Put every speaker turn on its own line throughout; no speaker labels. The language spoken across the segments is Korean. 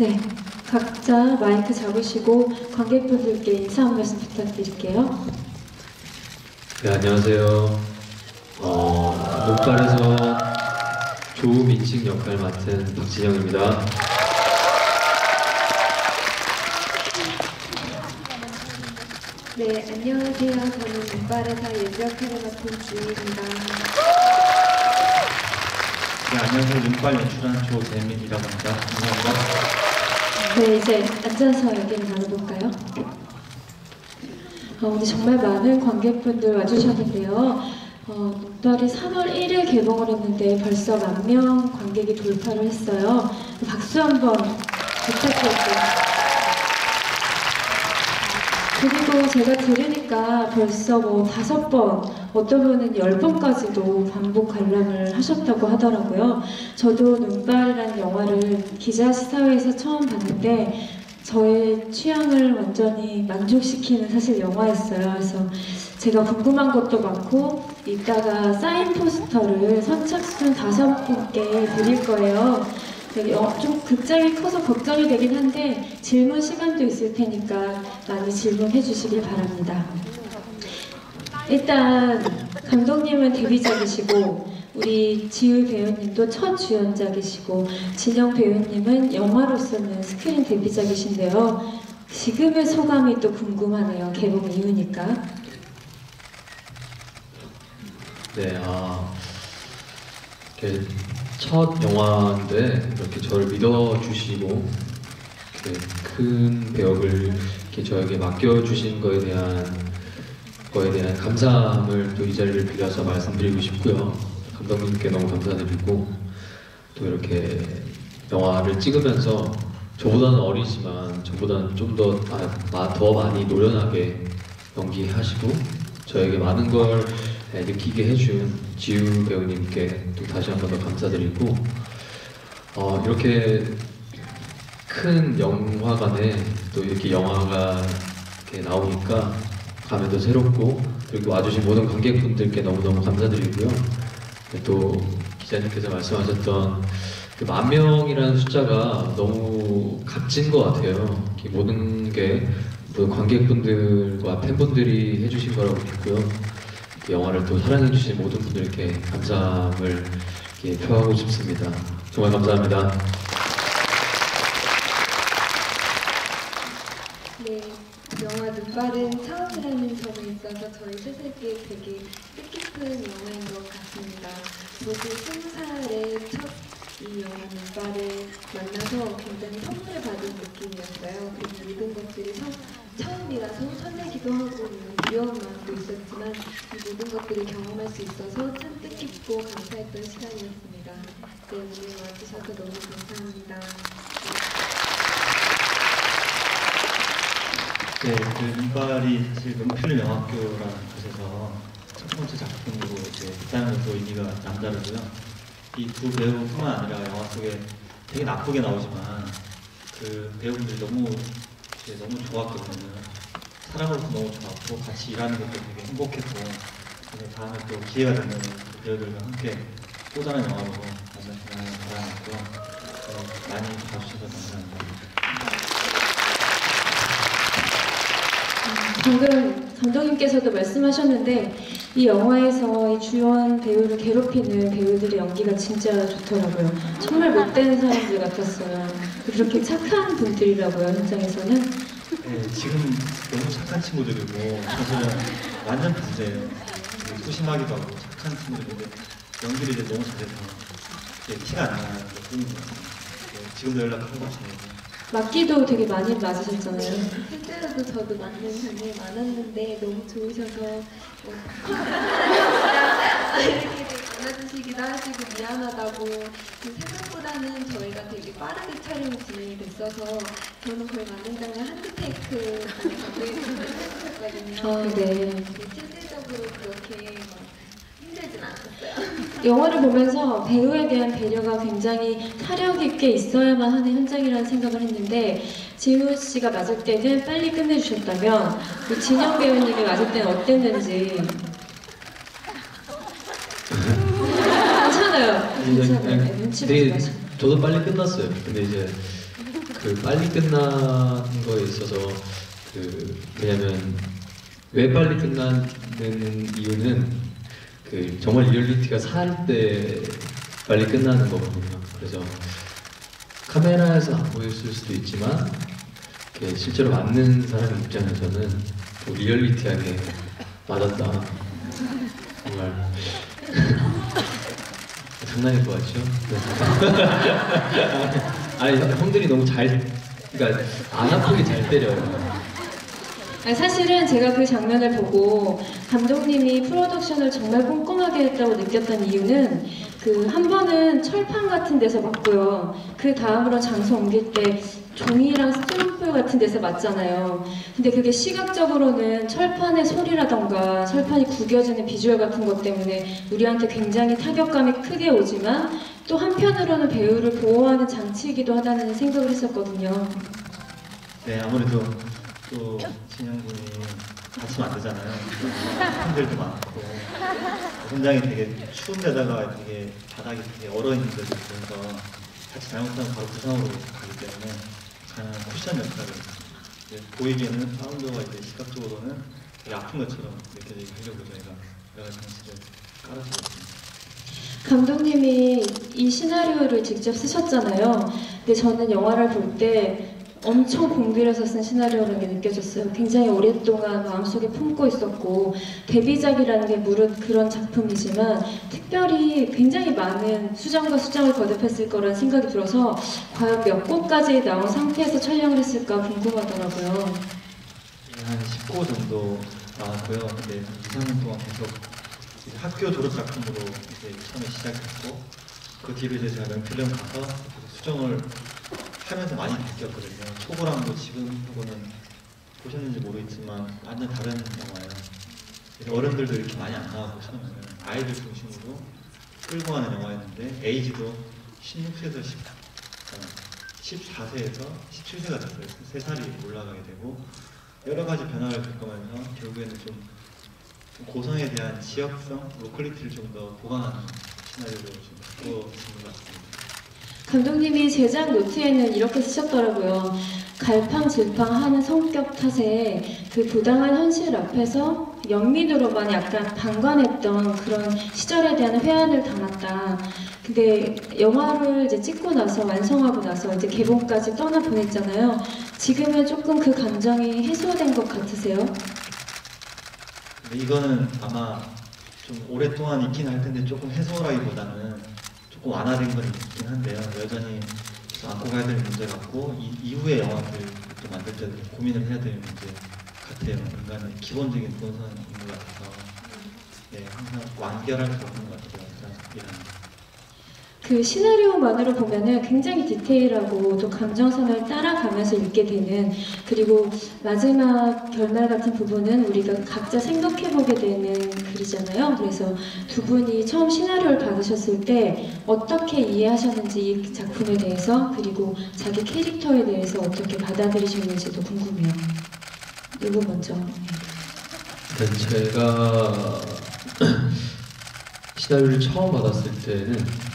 네, 각자 마이크 잡으시고 관객분들께 인사 한 말씀 부탁드릴게요.
네, 안녕하세요. 눈발에서 조민식 역할 맡은 박진영입니다.
네, 안녕하세요. 저는 눈발에서 예주 역할을 맡은 주희입니다.
네, 안녕하세요. 눈발 연출한 조재민이라고 합니다. 감사합니다.
네, 이제 앉아서 얘기를 나눠볼까요? 오늘 정말 많은 관객분들 와주셨는데요. 눈발이 3월 1일 개봉을 했는데 벌써 10,000명 관객이 돌파를 했어요. 박수 한번 부탁드릴게요. 그리고 제가 들으니까 벌써 5번, 어떤 분은 10번까지도 반복 관람을 하셨다고 하더라고요. 저도 눈발이라는 영화를 기자시사회에서 처음 봤는데 저의 취향을 완전히 만족시키는 사실 영화였어요. 그래서 제가 궁금한 것도 많고 이따가 사인 포스터를 선착순 5분께 드릴 거예요. 좀 극장이 커서 걱정이 되긴 한데 질문 시간도 있을 테니까 많이 질문해 주시길 바랍니다. 일단 감독님은 데뷔작이시고 우리 지우 배우님도 첫 주연작이시고 진영 배우님은 영화로서는 스크린 데뷔작이신데요. 지금의 소감이 또 궁금하네요. 개봉 이후니까.
네, 첫 영화인데 이렇게 저를 믿어주시고 이렇게 큰 배역을 이렇게 저에게 맡겨주신 거에 대한 감사함을 또 이 자리를 빌어서 말씀드리고 싶고요. 감독님께 너무 감사드리고 또 이렇게 영화를 찍으면서 저보다는 어리지만 저보다는 좀 더 많이 노련하게 연기하시고 저에게 많은 걸 느끼게 해준 지우 배우님께 또 다시 한 번 더 감사드리고 이렇게 큰 영화관에 또 이렇게 영화가 이렇게 나오니까 감회도 새롭고 그리고 와주신 모든 관객분들께 너무너무 감사드리고요. 또 기자님께서 말씀하셨던 그 10,000명이라는 숫자가 너무 값진 것 같아요. 모든 관객분들과 팬분들이 해주신 거라고 믿고요. 영화를 또 사랑해주신 모든 분들께 감사함을 표하고 싶습니다. 정말 감사합니다.
네, 영화 눈발은 처음이라는 점에 있어서 저희 셋에게 되게 뜻깊은 영화인 것 같습니다. 모두 20살의 첫 이 영화 눈발을 만나서 굉장히 선물 받은 느낌이었어요. 그리고 모든 것들이 처음이라서 설레기도 하고 두려운 마음도 있었지만 이 모든 것들을 경험할 수 있어서 참 뜻깊고 감사했던 시간이었습니다. 네, 오늘 와주셔서 너무 감사합니다.
네, 그 눈발이 사실 명필 영화학교라는 곳에서 첫 번째 작품으로 있다는 것도 의미가 남다르고요. 이 두 배우뿐만 아니라 영화 속에 되게 나쁘게 나오지만 그 배우분들이 너무 좋았거든요. 사랑으로서 너무 좋았고 같이 일하는 것도 되게 행복했고 그래서 다음에 또 기회가 되면 그 배우들과 함께 또 다른 영화로 만나기를 바라겠고요. 많이 봐주셔서 감사합니다.
방금 감독님께서도 말씀하셨는데 이 영화에서 이 주연 배우를 괴롭히는 배우들의 연기가 진짜 좋더라고요. 정말 못된 사람들 같았어요. 그렇게 착한 분들이라고요, 현장에서는.
네, 지금 너무 착한 친구들이고 사실은 완전 반대예요. 소심하기도 하고 착한 친구들인데 연기를 이제 너무 잘해서 티가 안 나는 것 뿐인 것 같아요. 지금도 연락한 것 같아요.
맞기도 되게 많이 맞으셨잖아요.
실제로도 저도 맞는 장면이 많았는데 너무 좋으셔서 이렇게 안아주시기도 하시고 미안하다고 생각보다는 저희가 되게 빠르게 촬영이 진행이 됐어서 저는 거의 맞는 장면 한두 테이크 감독님께서 해주셨거든요.
네.
실질적으로 그렇게 힘들진 않았어요.
영화를 보면서 배우에 대한 배려가 굉장히 타력 있게 있어야만 하는 현장이라는 생각을 했는데 지우 씨가 맞을 때는 빨리 끝내주셨다면 그 진영 배우님이 맞을 때는 어땠는지. 괜찮아요. 괜찮아요. 눈치 보지 마시고.
저도 빨리 끝났어요. 근데 이제 그 빨리 끝나는 거에 있어서 왜냐면 왜 빨리 끝나는 이유는 정말 리얼리티가 살 때 빨리 끝나는 거거든요. 그래서 카메라에서 안 보였을 수도 있지만 실제로 맞는 사람 입장에서는 또 리얼리티하게 맞았다. 정말 장난일 것 같죠? 아니 형들이 너무 그러니까 안 아프게 잘 때려요.
아니, 사실은 제가 그 장면을 보고 감독님이 프로덕션을 정말 꼼꼼하게 했다고 느꼈던 이유는 한 번은 철판 같은 데서 맞고요. 그 다음으로 장소 옮길 때 종이랑 스티로폼 같은 데서 맞잖아요. 근데 그게 시각적으로는 철판의 소리라던가 철판이 구겨지는 비주얼 같은 것 때문에 우리한테 굉장히 타격감이 크게 오지만 또 한편으로는 배우를 보호하는 장치이기도 하다는 생각을 했었거든요.
네, 아무래도 또 진영 군이 다치면 안 되잖아요. 힘들도 많고 현장이 되게 추운 데다가 되게 바닥이 되게 얼어 있는 데도 있어서 같이 잘못하면 바로 부상으로 가기 때문에 가는 쿠션 역할을 보이기에는 사운드와 이제 시각적으로는 되게 아픈 것처럼 느껴지게 하려고 저희가 여러 장치를 깔아주었습니다.
감독님이 이 시나리오를 직접 쓰셨잖아요. 근데 저는 영화를 볼 때 엄청 공들여서 쓴 시나리오라는 게 느껴졌어요. 굉장히 오랫동안 마음속에 품고 있었고 데뷔작이라는 게 무릇 그런 작품이지만 특별히 굉장히 많은 수정과 수정을 거듭했을 거라는 생각이 들어서 과연 몇 곳까지 나온 상태에서 촬영을 했을까 궁금하더라고요.
한 10고 정도 나왔고요. 근데 2, 3년 동안 계속 이제 학교 졸업 작품으로 이제 처음에 시작했고 그 뒤로 이제 제가 명필령 가서 수정을 하면서 많이 느꼈거든요. 초고랑도 지금하고는 보셨는지 모르겠지만 완전 다른 영화예요. 어른들도 이렇게 많이 안 나와서 처음에는 아이들 중심으로 끌고 가는 영화였는데 에이지도 16세에서 14세에서 17세가 됐어요. 3살이 올라가게 되고 여러 가지 변화를 겪으면서 결국에는 좀 고성에 대한 지역성, 로컬리티를 좀 더 보강하는 시나리오를 좀 바꿔주신 것 같습니다.
감독님이 제작 노트에는 이렇게 쓰셨더라고요. 갈팡질팡하는 성격 탓에 그 부당한 현실 앞에서 영민으로만 약간 방관했던 그런 시절에 대한 회한을 담았다. 근데 영화를 이제 찍고 나서 완성하고 나서 이제 개봉까지 떠나 보냈잖아요. 지금은 조금 그 감정이 해소된 것 같으세요?
이거는 아마 좀 오랫동안 있긴 할 텐데 조금 해소라기보다는 조금 완화된 건 있긴 한데요. 여전히 안고 가야 될 문제 같고 이후의 영화들 또 만들 때 고민을 해야 될 문제 같아요. 인간의 기본적인 본성인 것 같아서 네, 항상 완결할 수 없는 것 같아요. 이런.
그 시나리오만으로 보면은 굉장히 디테일하고 또 감정선을 따라가면서 읽게 되는, 그리고 마지막 결말 같은 부분은 우리가 각자 생각해보게 되는 글이잖아요. 그래서 두 분이 처음 시나리오를 받으셨을 때 어떻게 이해하셨는지 이 작품에 대해서, 그리고 자기 캐릭터에 대해서 어떻게 받아들이셨는지도 궁금해요. 누구 먼저?
제가 시나리오를 처음 받았을 때는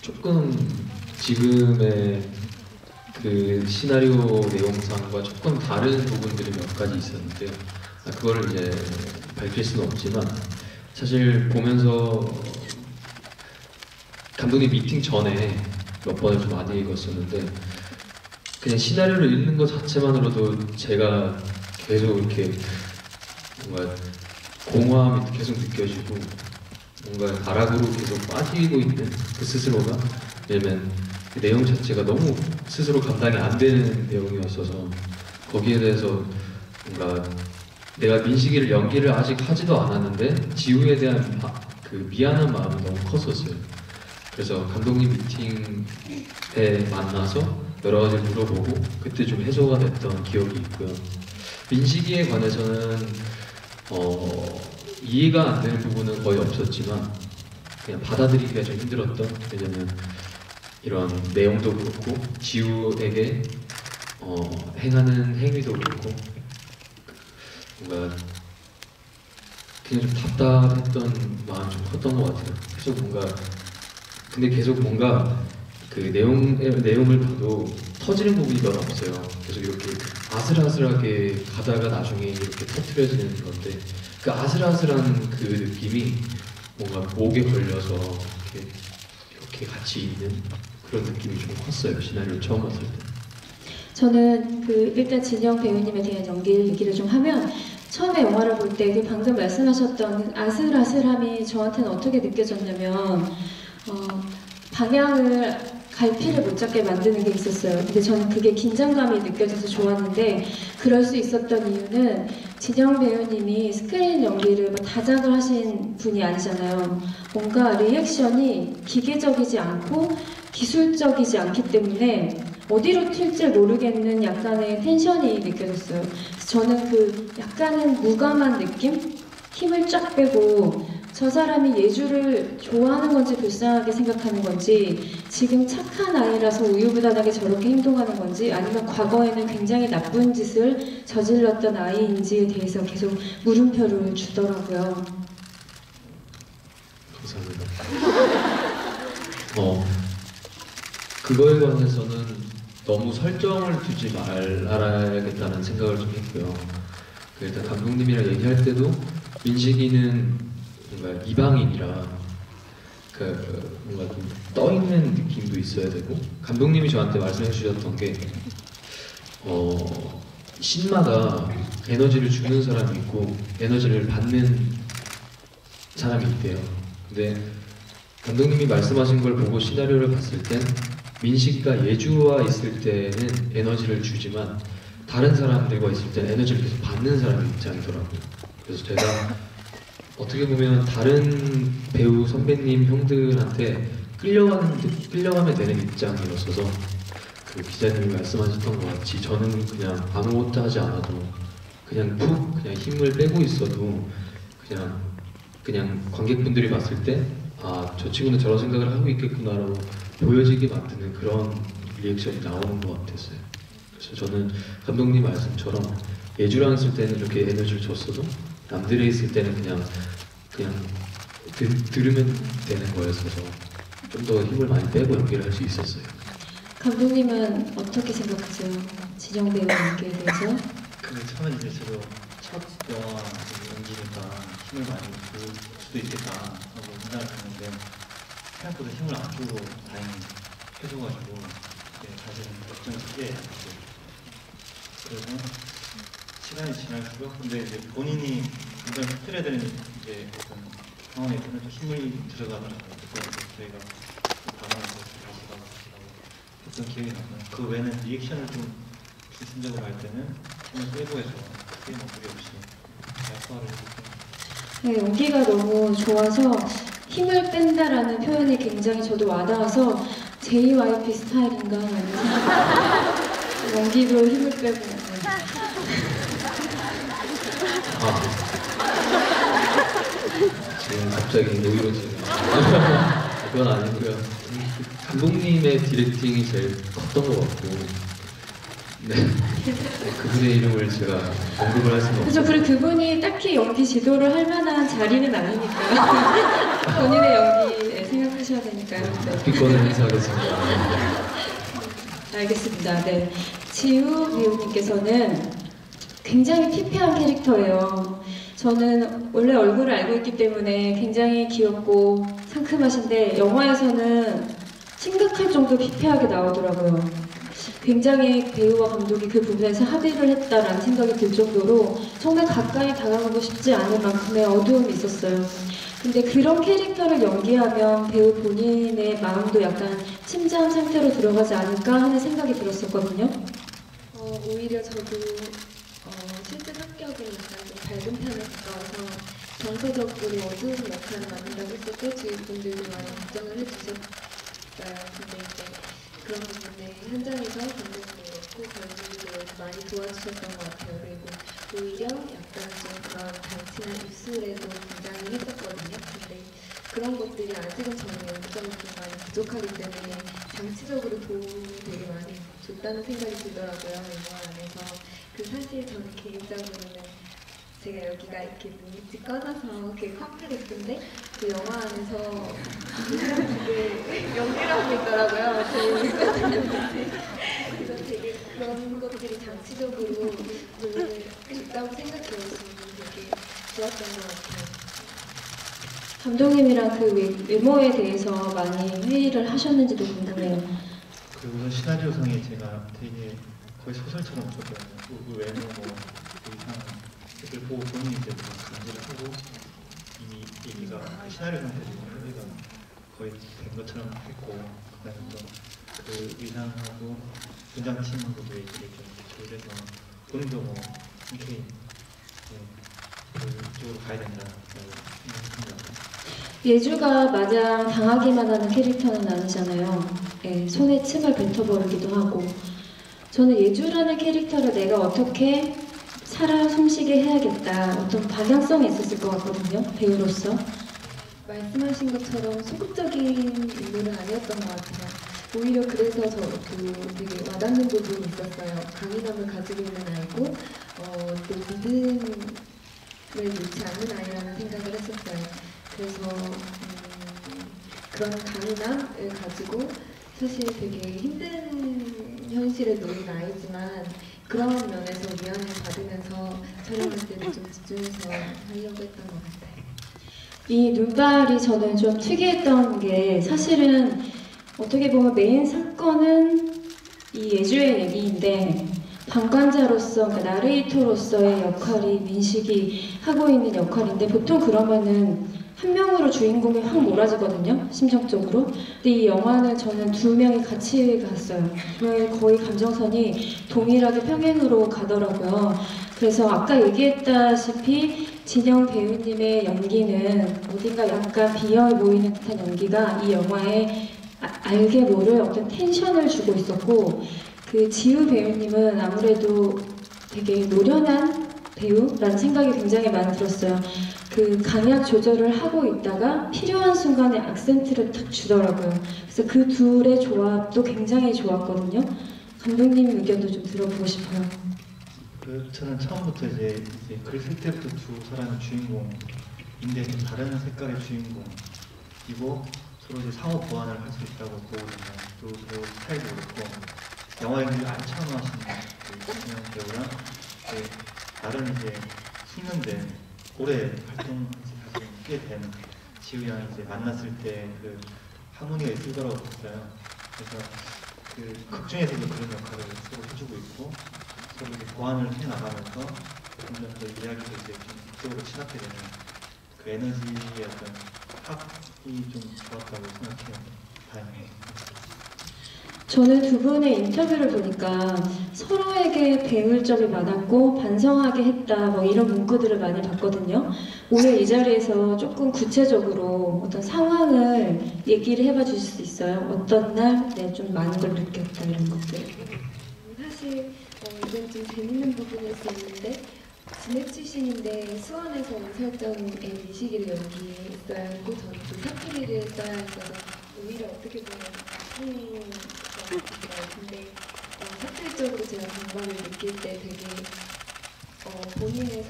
조금 지금의 그 시나리오 내용상과 조금 다른 부분들이 몇 가지 있었는데요. 그거를 이제 밝힐 수는 없지만 사실 보면서 감독님 미팅 전에 몇 번을 좀 많이 읽었었는데 그냥 시나리오를 읽는 것 자체만으로도 제가 계속 이렇게 뭔가 공허함이 계속 느껴지고 뭔가 가락으로 계속 빠지고 있는 그 스스로가, 왜냐면 그 내용 자체가 너무 스스로 감당이 안 되는 내용이었어서 거기에 대해서 뭔가 내가 민식이를 연기를 아직 하지도 않았는데 지우에 대한 그 미안한 마음이 너무 컸었어요. 그래서 감독님 미팅에 만나서 여러 가지 물어보고 그때 좀 해소가 됐던 기억이 있고요. 민식이에 관해서는 이해가 안 되는 부분은 거의 없었지만 그냥 받아들이기가 좀 힘들었던, 왜냐면 이런 내용도 그렇고 지우에게 행하는 행위도 그렇고 뭔가 그냥 좀 답답했던 마음이 좀 컸던 것 같아요. 계속 뭔가 그 내용을 봐도 터지는 부분이 별로 없어요. 계속 이렇게 아슬아슬하게 가다가 나중에 이렇게 터트려지는 건데 그 아슬아슬한 그 느낌이 뭔가 목에 걸려서 이렇게 같이 있는 그런 느낌이 좀 컸어요. 시나리오 처음 봤을 때.
저는 그 일단 진영 배우님에 대한 연기 얘기를 좀 하면 처음에 영화를 볼 때 그 방금 말씀하셨던 아슬아슬함이 저한테는 어떻게 느껴졌냐면 방향을 갈피를 못 잡게 만드는 게 있었어요. 근데 저는 그게 긴장감이 느껴져서 좋았는데 그럴 수 있었던 이유는 진영 배우님이 스크린 연기를 다작을 하신 분이 아니잖아요. 뭔가 리액션이 기계적이지 않고 기술적이지 않기 때문에 어디로 튈지 모르겠는 약간의 텐션이 느껴졌어요. 그래서 저는 그 약간은 무감한 느낌? 힘을 쫙 빼고 저 사람이 예주를 좋아하는 건지 불쌍하게 생각하는 건지 지금 착한 아이라서 우유부단하게 저렇게 행동하는 건지 아니면 과거에는 굉장히 나쁜 짓을 저질렀던 아이인지에 대해서 계속 물음표를 주더라고요.
감사합니다. 그거에 관해서는 너무 설정을 두지 말아야겠다는 생각을 좀 했고요. 일단 감독님이랑 얘기할 때도 민식이는 뭔가 이방인이라 뭔가 좀 떠있는 느낌도 있어야 되고 감독님이 저한테 말씀해 주셨던 게 신마다 에너지를 주는 사람이 있고 에너지를 받는 사람이 있대요. 근데 감독님이 말씀하신 걸 보고 시나리오를 봤을 땐 민식이가 예주와 있을 때는 에너지를 주지만 다른 사람들과 있을 때는 에너지를 계속 받는 사람의 입장이더라고요. 그래서 제가 어떻게 보면 다른 배우 선배님 형들한테 끌려가면 되는 입장이었어서 그 기자님이 말씀하셨던 것 같이 저는 그냥 아무것도 하지 않아도 그냥 그냥 힘을 빼고 있어도 그냥 관객분들이 봤을 때 아, 저 친구는 저런 생각을 하고 있겠구나라고 보여지게 만드는 그런 리액션이 나오는 것 같았어요. 그래서 저는 감독님 말씀처럼 예주랑 있을 때는 이렇게 에너지를 줬어도 남들에 있을 때는 그냥 들으면 되는 거였어서 좀 더 힘을 많이 빼고 연기를 할 수 있었어요.
감독님은 어떻게 생각하세요? 진영 배우 연기에 대해서?
처음에 이제 저도 첫 영화 연기니까 힘을 많이 줄 수도 있겠다 하고 생각을 했는데 생각보다 힘을 안 주고 다행히 해줘가지고 사실은 걱정이 크게 했어요. 그래서 시간이 지날수록 근데 이제 본인이 굉장히 터뜨려야 되는 이제 어떤 상황에 좀 힘이 들어가더라고요. 그래서 저희가 과감해서 다시 가고 했던 기억이 나고요. 그 외에는 리액션을 좀 기술적으로 할 때는 힘을 빼고 해서 크게 무리 없이 잘 소화를 해줬어요.
네, 연기가 너무 좋아서 힘을 뺀다라는 표현이 굉장히 저도 와닿아서 JYP 스타일인가 라는 생각. 연기로 힘을 빼고.
지금 갑자기 노이로지네요. 그건 아니고요. 감독님의 디렉팅이 제일 컸던 것 같고 그분의 이름을 제가 언급을 할 수는 없어요.
그렇죠. 그리고 그분이 딱히 연기 지도를 할 만한 자리는 아니니까요. 본인의 연기 생각하셔야 되니까요.
기권을 행사하겠습니다.
알겠습니다. 네. 지우 배우님께서는 굉장히 피폐한 캐릭터예요. 저는 원래 얼굴을 알고 있기 때문에 굉장히 귀엽고 상큼하신데 영화에서는 심각할 정도 피폐하게 나오더라고요. 굉장히 배우와 감독이 그 부분에서 합의를 했다라는 생각이 들 정도로 정말 가까이 다가가고 싶지 않을 만큼의 어두움이 있었어요. 근데 그런 캐릭터를 연기하면 배우 본인의 마음도 약간 침잠 상태로 들어가지 않을까 하는 생각이 들었었거든요.
오히려 저도 실제 성격은 약간 좀 밝은 편에 가까워서 정서적으로 어두운 역할을 맡는다고 했었고 주위 분들도 많이 걱정을 해주셨어요. 근데 이제 그런 부분에 현장에서 감독님이 그렇고 관객들도 많이 도와주셨던 것 같아요. 그리고 오히려 약간 좀 그런 단치나 입술에도 긴장을 했었거든요. 근데 그런 것들이 아직은 저는 연기점이 좀 많이 부족하기 때문에 장치적으로 도움이 되게 많이 줬다는 생각이 들더라고요. 영화 안에서. 그 사실 저는 개인적으로는 제가 여기가 이렇게 눈빛이 꺼져서 그게 컴플렉스인데 그 영화 안에서 그게 연기를 하고 있더라고요. 제 눈빛이. 그래서 장치적으로 도움을 줬다고 생각해요. 저는 되게 좋았던 것 같아요.
감독님이랑 그 외모에 대해서 많이 회의를 하셨는지도 궁금해요.
그 우선 시나리오상에 제가 되게 거의 소설처럼 썼거든요. 그 외모 그 이상 댓글 보고 본인이 이제 다 감지를 하고 이미 얘기가 그 시나리오상 되고 회의가 거의 된 것처럼 했고 그다음에 또그 의상하고 분장팀하고도 얘기를 좀 조율해서 본인도 뭐 흔쾌히 그쪽으로 가야 된다라고 생각합니다.
예주가 마냥 당하기만 하는 캐릭터는 아니잖아요. 예, 손에 침을 뱉어버리기도 하고. 저는 예주라는 캐릭터를 내가 어떻게 살아 숨쉬게 해야겠다. 어떤 방향성이 있었을 것 같거든요. 배우로서.
말씀하신 것처럼 소극적인 인물은 아니었던 것 같아요. 오히려 그래서 되게 와닿는 부분이 있었어요. 강인함을 가지고 있는 아이고 또 믿음을 놓지 않는 아이라는 생각을 했었어요. 그래서 그런 강인함을 가지고 사실 되게 힘든 현실에 놓인 아이지만 그런 면에서 위안을 받으면서 촬영할 때는 좀 집중해서 하려고 했던 것 같아요.
이 눈발이 저는 좀 특이했던 게 사실은 어떻게 보면 메인 사건은 이 예주의 얘기인데 방관자로서, 그러니까 나레이터로서의 역할이 민식이 하고 있는 역할인데 보통 그러면은 한 명으로 주인공이 확 몰아지거든요, 심정적으로. 근데 이 영화는 저는 두 명이 같이 갔어요. 두 명이 거의 감정선이 동일하게 평행으로 가더라고요. 그래서 아까 얘기했다시피 진영 배우님의 연기는 어딘가 약간 비어해 보이는 듯한 연기가 이 영화에 알게 모를 어떤 텐션을 주고 있었고, 그 지우 배우님은 아무래도 되게 노련한 배우라는 생각이 굉장히 많이 들었어요. 그 강약 조절을 하고 있다가 필요한 순간에 악센트를 탁 주더라고요. 그래서 그 둘의 조합도 굉장히 좋았거든요. 감독님 의견도 좀 들어보고 싶어요.
저는 처음부터 이제 글 쓸 때부터 두 사람이 주인공인데 좀 다른 색깔의 주인공이고 서로 이제 상호 보완을 할 수 있다고 보거든요. 또 배우 스타일도 그렇고 영화 연기를 안 처음 하시는 그 진영 배우랑 다른 이제 숙련된 오래 활동하신 꽤된 지우 양이 이제 만났을 때 그 하모니가 있을 거라고 봤어요. 그래서 그 극중에서도 그런 역할을 서로 해주고 있고 서로 이제 보완을 해 나가면서 점점 더 이야기도 이제 좀 극적으로 치닫게 되는 그 에너지의 어떤 합이 좀 좋았다고 생각해요. 다행이에요.
저는 두 분의 인터뷰를 보니까 서로에게 배울 점이 많았고 반성하게 했다 뭐 이런 문구들을 많이 봤거든요. 오늘 이 자리에서 조금 구체적으로 어떤 상황을 얘기를 해봐 주실 수 있어요? 어떤 날 내가 좀 많은 걸 느꼈다 이런 것들.
사실 이건 좀 재밌는 부분일 수 있는데 진액 출신인데 수원에서 온 설정의 미식이를 연기했어야 했고 저는 또 사투리를 써야 했어서 오히려 어떻게 보면 나쁜 것 같아요. 근데 사투리적으로 제가 강박을 느낄 때 되게 본인의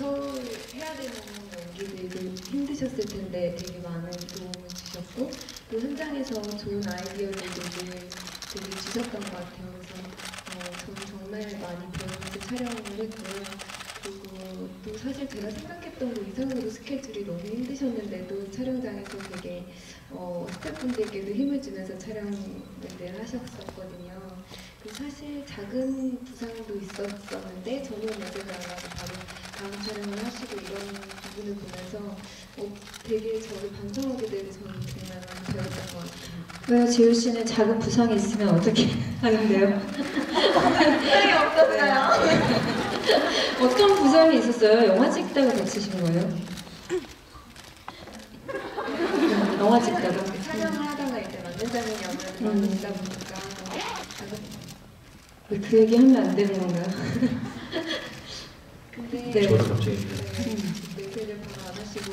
해야 되는 연기들도 힘드셨을 텐데 되게 많은 도움을 주셨고 또 현장에서 좋은 아이디어들도 되게 주셨던 것 같아요. 그래서 저는 정말 많이 배우면서 촬영을 했고요. 그리고 또 사실 제가 생각했던 것 이상으로 스케줄이 너무 힘드셨는데도 촬영장에서 되게 스태프분들께도 힘을 주면서 촬영을 늘 하셨었거든요. 사실 작은 부상도 있었었는데 전혀 문제가 안 나고 바로 다음 촬영을 하시고 이런 부분을 보면서 되게 저를 반성하게 되고 저는 정말 많이 배웠던 것 같아요.
왜 지우 씨는 작은 부상이 있으면 어떻게 하는데요?
부상이 없었어요.
어떤 부상이 있었어요? 영화 찍다가 다치신 거예요? 영화 찍다가?
촬영을 하다가 이제 맞는 장면이 아무래도 많이 있다 보니까
왜 그 얘기 하면 안 되는 건가요?
근데
네.
저는 갑자기
내세를 바로 안 하시고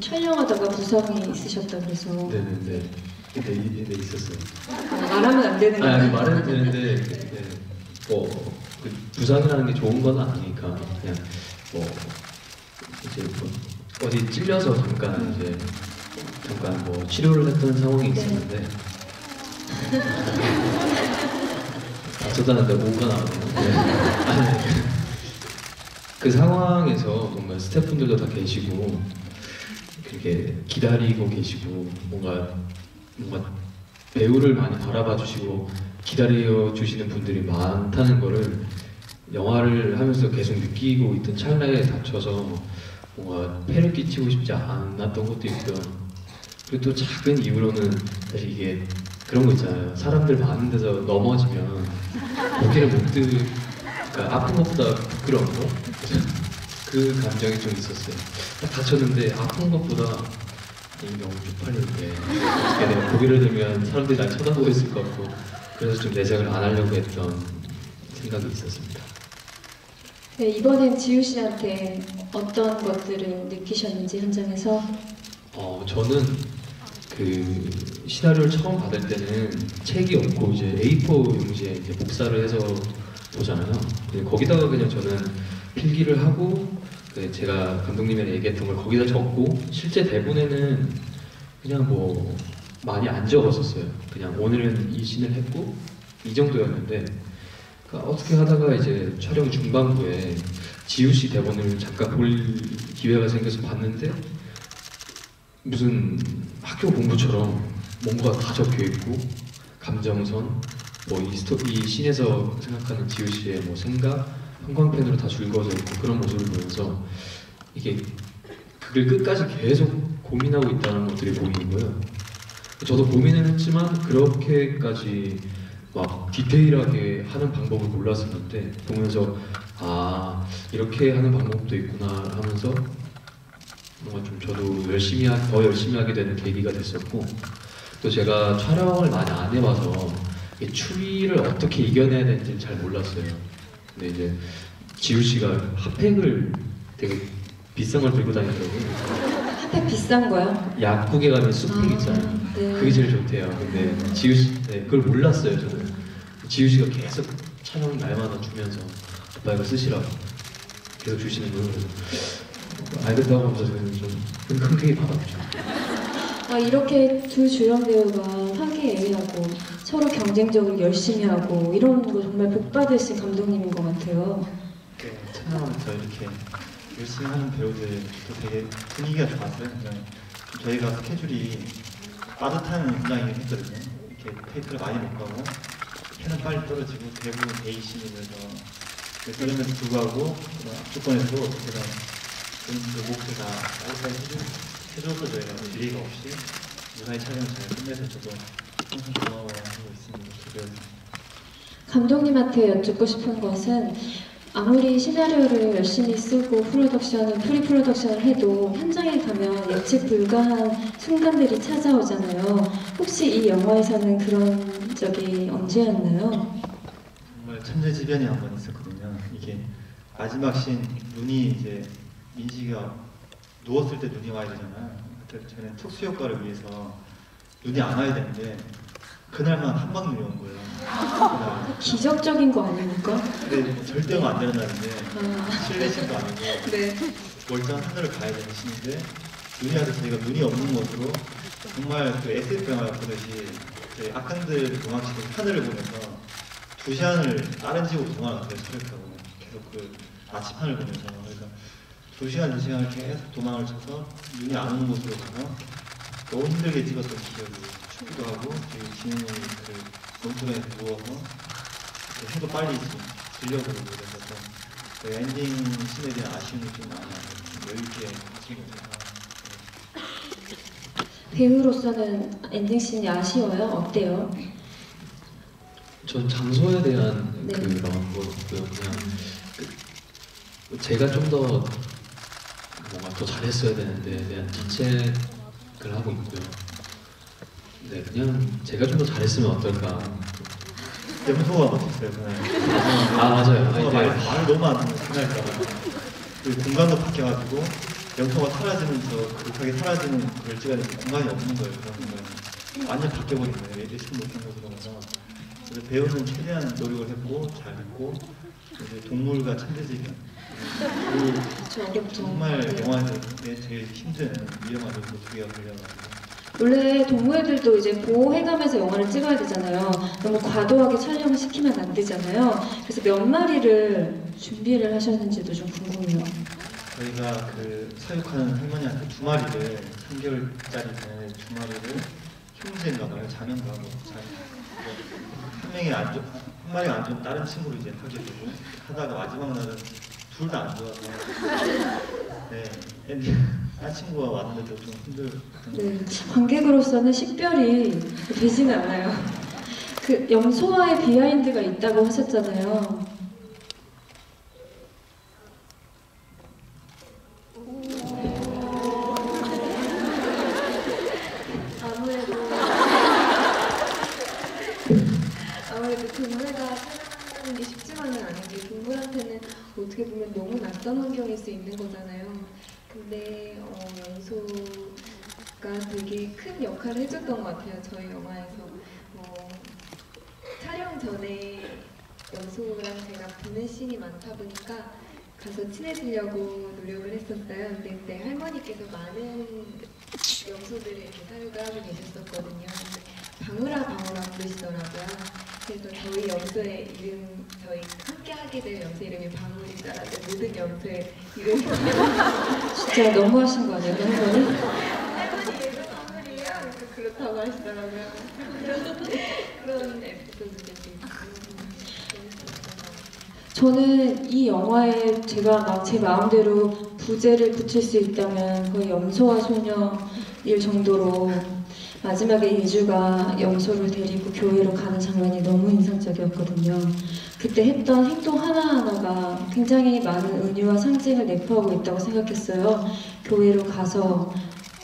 촬영하다가 부상이 있으셨다 그래서
네네네. 근데 있었어요.
말하면 안 되는
아니
거예요?
말해도 되는데 그 부상이라는 게 좋은 건 아니니까 그냥 이제 어디 찔려서 잠깐 치료를 했던 상황이 있었는데 다쳤다는데 오가 나오네요. 네. 아니, 그 상황에서 정말 스태프분들도 다 계시고 그렇게 기다리고 계시고 뭔가 배우를 많이 바라봐 주시고 기다려 주시는 분들이 많다는 거를 영화를 하면서 계속 느끼고 있던 찰나에 다쳐서 뭔가 폐를 끼치고 싶지 않았던 것도 있고요. 그리고 또 작은 이유로는 사실 이게 그런 거 있잖아요. 사람들 많은 데서 넘어지면 고개를 못 그러니까 아픈 것보다 부끄러운 거? 그 감정이 좀 있었어요. 딱 다쳤는데 아픈 것보다 이 너무 쪽팔리는데 어떻게 내가 고개를 들면 사람들이 날 쳐다보고 있을 것 같고 그래서 좀 내색을 안 하려고 했던 생각이 있었습니다.
네, 이번엔 지우 씨한테 어떤 것들을 느끼셨는지 현장에서?
저는 그 시나리오를 처음 받을 때는 책이 없고 이제 A4 용지에 이제 복사를 해서 보잖아요. 거기다가 그냥 저는 필기를 하고 제가 감독님이랑 얘기했던 걸 거기다 적고 실제 대본에는 그냥 뭐 많이 안 적었었어요. 그냥 오늘은 이 씬을 했고 이 정도였는데 그러니까 어떻게 하다가 이제 촬영 중반부에 지우 씨 대본을 잠깐 볼 기회가 생겨서 봤는데 무슨 학교 공부처럼 뭔가 다 적혀 있고 감정선 뭐 이 씬에서 생각하는 지우 씨의 뭐 생각 형광펜으로 다 줄거져 있고 그런 모습을 보면서 이게 그걸 끝까지 계속 고민하고 있다는 것들이 보이는 거예요. 저도 고민을 했지만 그렇게까지 막 디테일하게 하는 방법을 몰랐었는데 보면서 아 이렇게 하는 방법도 있구나 하면서 뭔가 좀 저도 더 열심히 하게 되는 계기가 됐었고 또 제가 촬영을 많이 안 해봐서 이 추위를 어떻게 이겨내야 되는지 잘 몰랐어요. 근데 이제 지우 씨가 핫팩을 되게 비싼 걸 들고 다니더라고요.
핫팩 비싼 거요?
약국에 가면 숲팩 있잖아요.
네.
그게 제일 좋대요. 근데 지우 씨, 그걸 몰랐어요 저는. 지우 씨가 계속 촬영 날마다 주면서 오빠 이거 쓰시라고 계속 주시는 걸 알겠다고 하면서 저는 좀 흔쾌히 받았죠.
이렇게 두 주연 배우가 화기애애하고 서로 경쟁적으로 열심히 하고 이런 거 정말 복 받으신 감독님인 것 같아요.
촬영하면서 이렇게 열심히 하는 배우들도 되게 분위기가 좋았어요. 그냥 저희가 스케줄이 빠듯한 분량이긴 했거든요. 이렇게 테이크를 많이 못 가고 펜은 빨리 떨어지고 대부분 A씬이면서 그럼에도 불구하고 압축권에도 제가 그 몫을 다 빨리빨리 해줘서 저희가 딜레이가 없이 무사히 촬영을 잘 끝내서 저도 항상 고마워하고 있습니다. 그래서
감독님한테 여쭙고 싶은 것은 아무리 시나리오를 열심히 쓰고 프리 프로덕션을 해도 현장에 가면 예측 불가한 순간들이 찾아오잖아요. 혹시 이 영화에서는 그런 적이 언제였나요?
정말 천재지변이 한 번 있었거든요. 이게 마지막 씬 눈이 이제 민식이가 누웠을 때 눈이 와야 되잖아요. 그때 저는 특수 효과를 위해서 눈이 안 와야 되는데 그날만 한방 눈이 온 거예요. 그날.
기적적인 거 아닙니까?
근데 절대 안 되는 날인데 실내 씬도 아니고
네.
멀쩡한 하늘을 가야 되는 씬인데 눈이 와서 저희가 눈이 없는 곳으로 정말 그 SF 영화 보듯이 저희 악한들 도망치는 하늘을 보면서 2시간을 다른 지구 도망을 촬영하고 계속 그 나치판을 보면서 그러니까 2시간, 2시간을 계속 도망을 쳐서 눈이 안 오는 곳으로 가서 너무 힘들게 찍었던 기억이 춥기도 하고 진행이 그 논두렁에 누워서 해도 빨리 들려버리고 그래서 그 엔딩 씬에 대한 아쉬움이 좀 많이 여유있게 찍은 것 같아요.
배우로서는 엔딩씬이 아쉬워요? 어때요?
전 장소에 대한
네.
그런 거고요. 그냥 제가 좀 더 뭔가 더 잘했어야 되는데 대한 자책을 하고 있고요. 네, 그냥 제가 좀 더 잘했으면 어떨까.
염소가 못했어요 그날.
맞아요.
염소가 말을 너무 안 듣는 그날까봐 그 공간도 바뀌어가지고 염소가 사라지면서 그렇게 사라지는 그걸 찍어야 되는데 공간이 없는 거예요. 그런 공간이 완전 바뀌어버린 거예요. 예측 못한 곳으로 가서. 그래서 배우는 최대한 노력을 했고 잘했고 이제 동물과 천재지변
그렇죠, 어렵죠.
정말
네.
영화에서 제일 힘든 위험한 요소 두 개가 걸려가지고
원래 동물들도 이제 보호해가면서 영화를 찍어야 되잖아요. 너무 과도하게 촬영을 시키면 안 되잖아요. 그래서 몇 마리를 준비를 하셨는지도 좀 궁금해요.
저희가 그 사육하는 할머니한테 2마리를 3개월짜리 된 2마리를 형제인가 봐요. 자매인가 뭐 한 명이 안 좋, 한 마리가 안 좋은 다른 친구로 이제 하게 되고 하다가 마지막 날은 둘 다 안 좋아서 네, 한 친구가 왔는데도 좀 힘들었던
네, 관객으로서는 식별이 되지는 않아요. 그 염소와의 비하인드가 있다고 하셨잖아요.
아무래도 동물과 살아가는 게 쉽지만은 않은데 동물한테는 어떻게 보면 너무 낯선 환경일 수 있는 거잖아요. 근데 염소가 되게 큰 역할을 해줬던 것 같아요. 저희 영화에서 촬영 전에 염소랑 제가 보는 씬이 많다 보니까 가서 친해지려고 노력을 했었어요. 근데 그때 할머니께서 많은 염소들을 이렇게 사육을 하고 계셨었거든요. 방울아 방울아 부르시더라고요. 그래서 저희 염소의 이름, 저희 함께 하게 될 염소 이름이 방울인 줄 알았는데 모든 염소의 이름이
진짜 너무하신 거 아니에요, 할머니?
할머니 얘도 방울이에요? 그래서 그렇다고 하시더라고요. 그런 에피소드들이 있어요.
저는 이 영화에 제가 막 제 마음대로 부제를 붙일 수 있다면 거의 염소와 소녀일 정도로 마지막에 예주가 염소를 데리고 교회로 가는 장면이 너무 인상적이었거든요. 그때 했던 행동 하나하나가 굉장히 많은 의미와 상징을 내포하고 있다고 생각했어요. 교회로 가서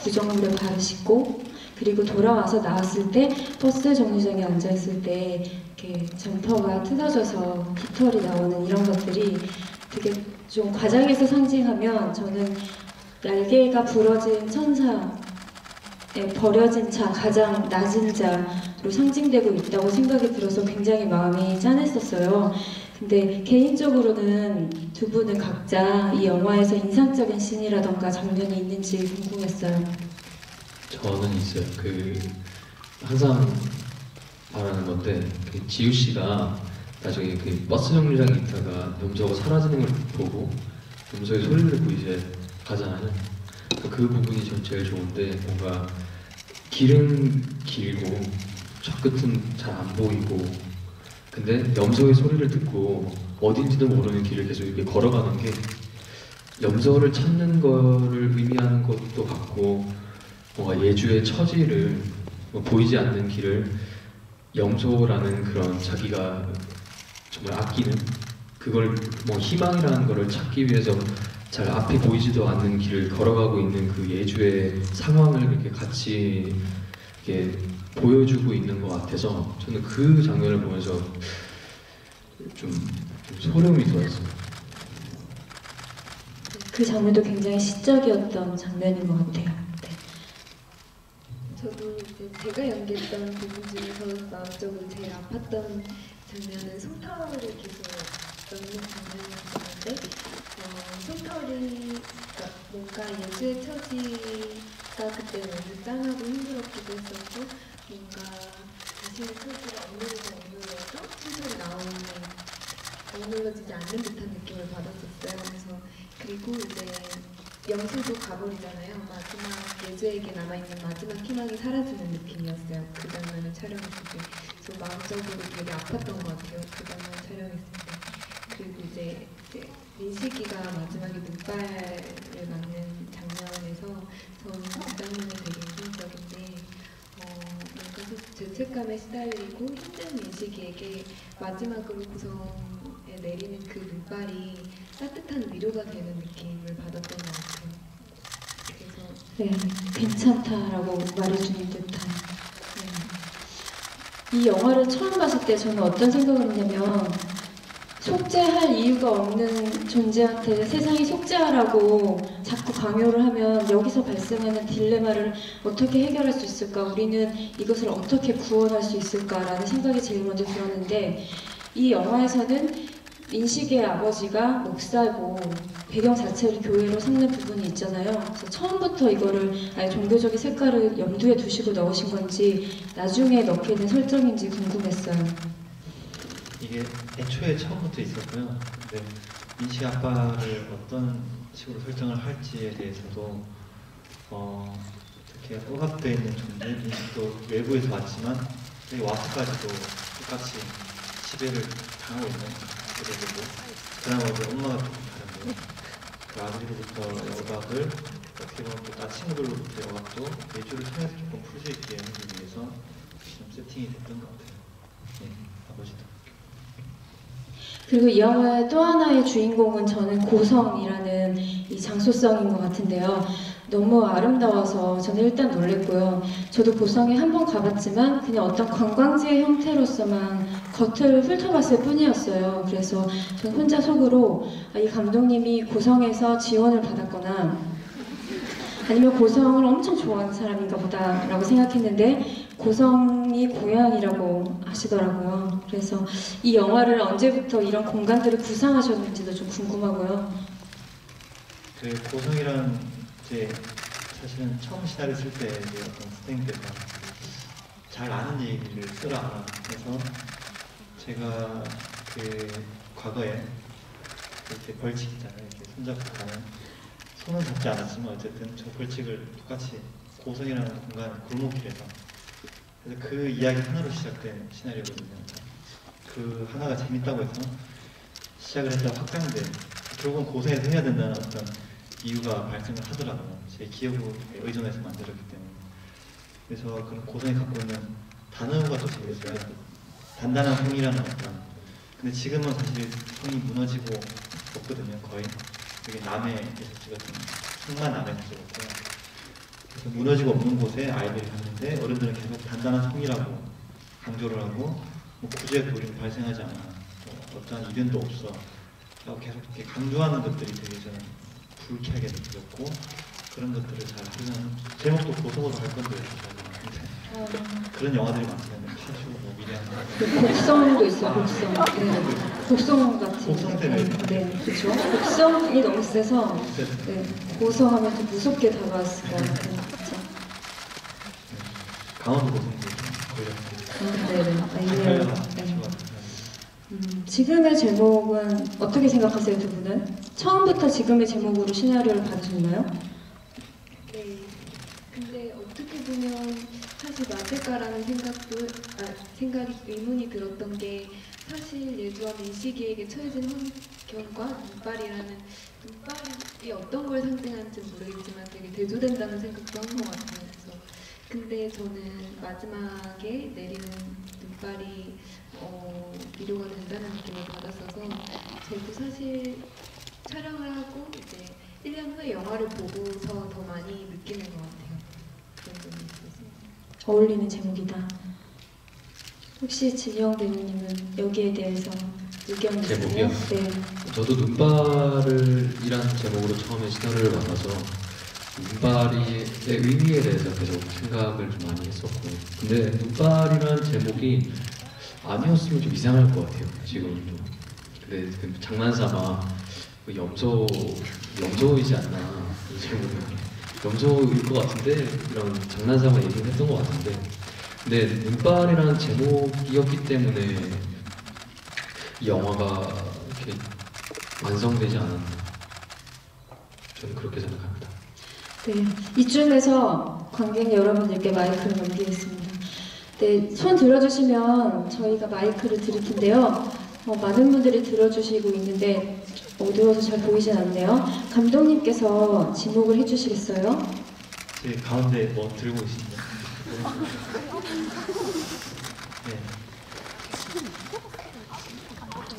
구정물에 발을 씻고 그리고 돌아와서 나왔을 때 버스 정류장에 앉아있을 때 이렇게 점퍼가 뜯어져서 깃털이 나오는 이런 것들이 되게 좀 과장해서 상징하면 저는 날개가 부러진 천사 버려진 자, 가장 낮은 자로 상징되고 있다고 생각이 들어서 굉장히 마음이 짠했었어요. 근데 개인적으로는 두 분은 각자 이 영화에서 인상적인 씬이라던가 장면이 있는지 궁금했어요.
저는 있어요. 항상 말하는 건데 지우 씨가 나중에 버스 정류장에 있다가 염소가 사라지는 걸 보고 염소의 소리를 듣고 이제 가잖아요. 그 부분이 전 제일 좋은데 뭔가 길은 길고 저 끝은 잘 안 보이고 근데 염소의 소리를 듣고 어딘지도 모르는 길을 계속 이렇게 걸어가는 게 염소를 찾는 거를 의미하는 것도 같고 뭔가 예주의 처지를 보이지 않는 길을 염소라는 그런 자기가 정말 아끼는 그걸 희망이라는 거를 찾기 위해서 잘 앞이 보이지도 않는 길을 걸어가고 있는 그 예주의 상황을 이렇게 같이 이렇게 보여주고 있는 것 같아서 저는 그 장면을 보면서 좀 소름이 돋았어요.
그 장면도 굉장히 시적이었던 장면인 것 같아요. 네.
저도 이제 제가 연기했던 부분 중에서 마음적으로 제일 아팠던 장면은 솜털을 계속 넣는 장면이었는데 솜털이 뭔가 예주의 처지가 그때 너무 짠하고 힘들었기도 했었고 뭔가 자신의 처지가 억눌러서 솜털이 억눌러지지 않는 듯한 느낌을 받았었어요. 그래서 그리고 이제 염소도 가버리잖아요. 마지막 예주에게 남아있는 마지막 희망이 사라지는 느낌이었어요. 그 장면을 촬영했을 때. 저 마음적으로 되게 아팠던 것 같아요. 그 장면 촬영했을 때. 그리고 이제 민식이가 마지막에 눈발을 맞는 장면에서 저는 그 장면이 되게 인상적인데 뭔가 죄책감에 시달리고 힘든 민식이에게 마지막으로 구성에 내리는 그 눈발이 따뜻한 위로가 되는 느낌을 받았던 것 같아요. 그래서
네, 괜찮다라고 말해주는 듯한. 네. 이 영화를 처음 봤을 때 저는 어떤 생각을 했냐면 속죄할 이유가 없는 존재한테 세상이 속죄하라고 자꾸 강요를 하면 여기서 발생하는 딜레마를 어떻게 해결할 수 있을까? 우리는 이것을 어떻게 구원할 수 있을까라는 생각이 제일 먼저 들었는데 이 영화에서는 민식의 아버지가 목사고 배경 자체를 교회로 삼는 부분이 있잖아요. 그래서 처음부터 이거를 아예 종교적인 색깔을 염두에 두시고 넣으신 건지 나중에 넣게 된 설정인지 궁금했어요.
이게 애초에 처음부터 있었고요. 근데 민식 아빠를 어떤 식으로 설정을 할지에 대해서도 이렇게 억압되어 있는 존재, 민식도 외부에서 왔지만 여기 와서까지도 똑같이 지배를 당하고 있는 그래도 그나마 이제 엄마가 조금 다른데요. 그 아버지로부터 억압을 어떻게 보면 또 나 친구들로부터 억압도 외주를 통해서 조금 풀 수 있게 하기 위해서 좀 세팅이 됐던 것 같아요. 네, 아버지도.
그리고 이 영화의 또 하나의 주인공은 저는 고성이라는 이 장소성인 것 같은데요. 너무 아름다워서 저는 일단 놀랬고요. 저도 고성에 한 번 가봤지만 그냥 어떤 관광지의 형태로서만 겉을 훑어봤을 뿐이었어요. 그래서 전 혼자 속으로 이 감독님이 고성에서 지원을 받았거나 아니면 고성을 엄청 좋아하는 사람인가 보다라고 생각했는데 고성이 고향이라고 하시더라고요. 그래서 이 영화를 언제부터 이런 공간들을 구상하셨는지도 좀 궁금하고요.
그 고성이란 이제 사실은 처음 시나리오 쓸 때 이제 어떤 선생님께서 잘 아는 얘기를 쓰라 해서 제가 그 과거에 이렇게 벌칙 있잖아요. 이렇게 손잡고 가는 손은 잡지 않았지만 어쨌든 저 벌칙을 똑같이 고성이라는 공간 골목길에서 그래서 그 이야기 하나로 시작된 시나리오거든요. 그 하나가 재밌다고 해서 시작을 했다 확장돼 결국은 고성에서 해야 된다는 어떤 이유가 발생을 하더라고요. 제 기억에 의존해서 만들었기 때문에. 그래서 그런 고성이 갖고 있는 단어가 또 재밌어요. 단단한 성이라는 어떤. 근데 지금은 사실 성이 무너지고 없거든요. 거의. 여기 남해에서 찍었던 충남 남해에서 찍었고요. 그래서 무너지고 없는 곳에 아이들이 갔는데 어른들은 계속 단단한 성이라고 강조를 하고 뭐 구제의 도리는 발생하지 않아. 어떠한 이변도 없어. 라고 계속 이렇게 강조하는 것들이 되게 저는 불쾌하게 느껴졌고 그런 것들을 잘 하면 제목도 고성으로 할 건데 그런 영화들이 많잖아요. 파주, 뭐 미래한
곡성도 있어요. 곡성. 네. 곡성 같은.
곡성 때문에.
네, 그렇죠. 곡성이 너무 세서 네, 고성하면 좀 무섭게 다가왔을 것 같아요. 그렇죠?
강원도 고성도 걸렸고.
네네. 지금의 제목은 어떻게 생각하세요, 두 분은? 처음부터 지금의 제목으로 시나리오를 받으셨나요?
네. 근데 어떻게 보면 사실 맞을까라는 생각이 의문이 들었던 게 사실 예주와 민식이에게 처해진 환경과 눈발이 어떤 걸 상징하는지 모르겠지만 되게 대조된다는 생각도 한 것 같아요. 그래서 근데 저는 마지막에 내리는 눈발이 위로가 된다는 느낌을 받았어서 저도 사실 촬영을 하고 이제 1년 후에 영화를 보고서 더 많이 느끼는 것 같아요. 그런 점이 있어서.
어울리는 제목이다. 혹시 진영 배우님은 여기에 대해서 의견이 있으세요?
제목이요?
네.
저도 눈발이라는 제목으로 처음에 시나리오를 받아서 눈발의 의미에 대해서 계속 생각을 좀 많이 했었고 근데 눈발이라는 제목이 아니었으면 좀 이상할 것 같아요. 지금도. 근데 그 장난삼아 그 염소이지 않나 이 제목은 염소일 것 같은데 이런 장난삼아 얘기를 했던 것 같은데 근데 눈발이라는 제목이었기 때문에 이 영화가 이렇게 완성되지 않았나 저는 그렇게 생각합니다.
네. 이쯤에서 관객 여러분들께 마이크를 넘기겠습니다. 네, 손 들어주시면 저희가 마이크를 드릴 텐데요. 많은 분들이 들어주시고 있는데 어두워서 잘 보이진 않네요. 감독님께서 지목을 해주시겠어요?
제 가운데 뭐 들고 계신데. 네.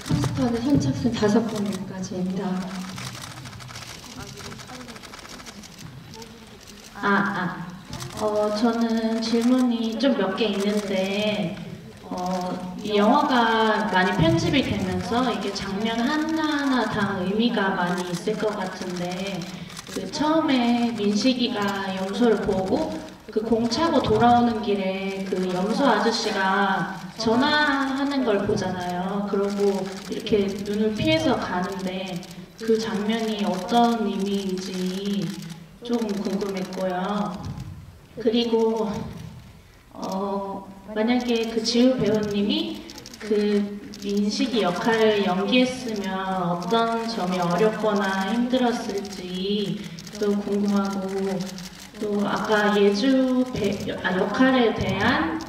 포스터는 선착순 5번까지입니다.
저는 질문이 좀 몇 개 있는데, 이 영화가 많이 편집이 되면서 이게 장면 하나하나 다 의미가 많이 있을 것 같은데, 그 처음에 민식이가 염소를 보고 그 공 차고 돌아오는 길에 그 염소 아저씨가 전화하는 걸 보잖아요. 그러고 이렇게 눈을 피해서 가는데 그 장면이 어떤 의미인지 좀 궁금했고요. 그리고 만약에 그 지우 배우님이 그 민식이 역할을 연기했으면 어떤 점이 어렵거나 힘들었을지 또 궁금하고, 또 아까 역할에 대한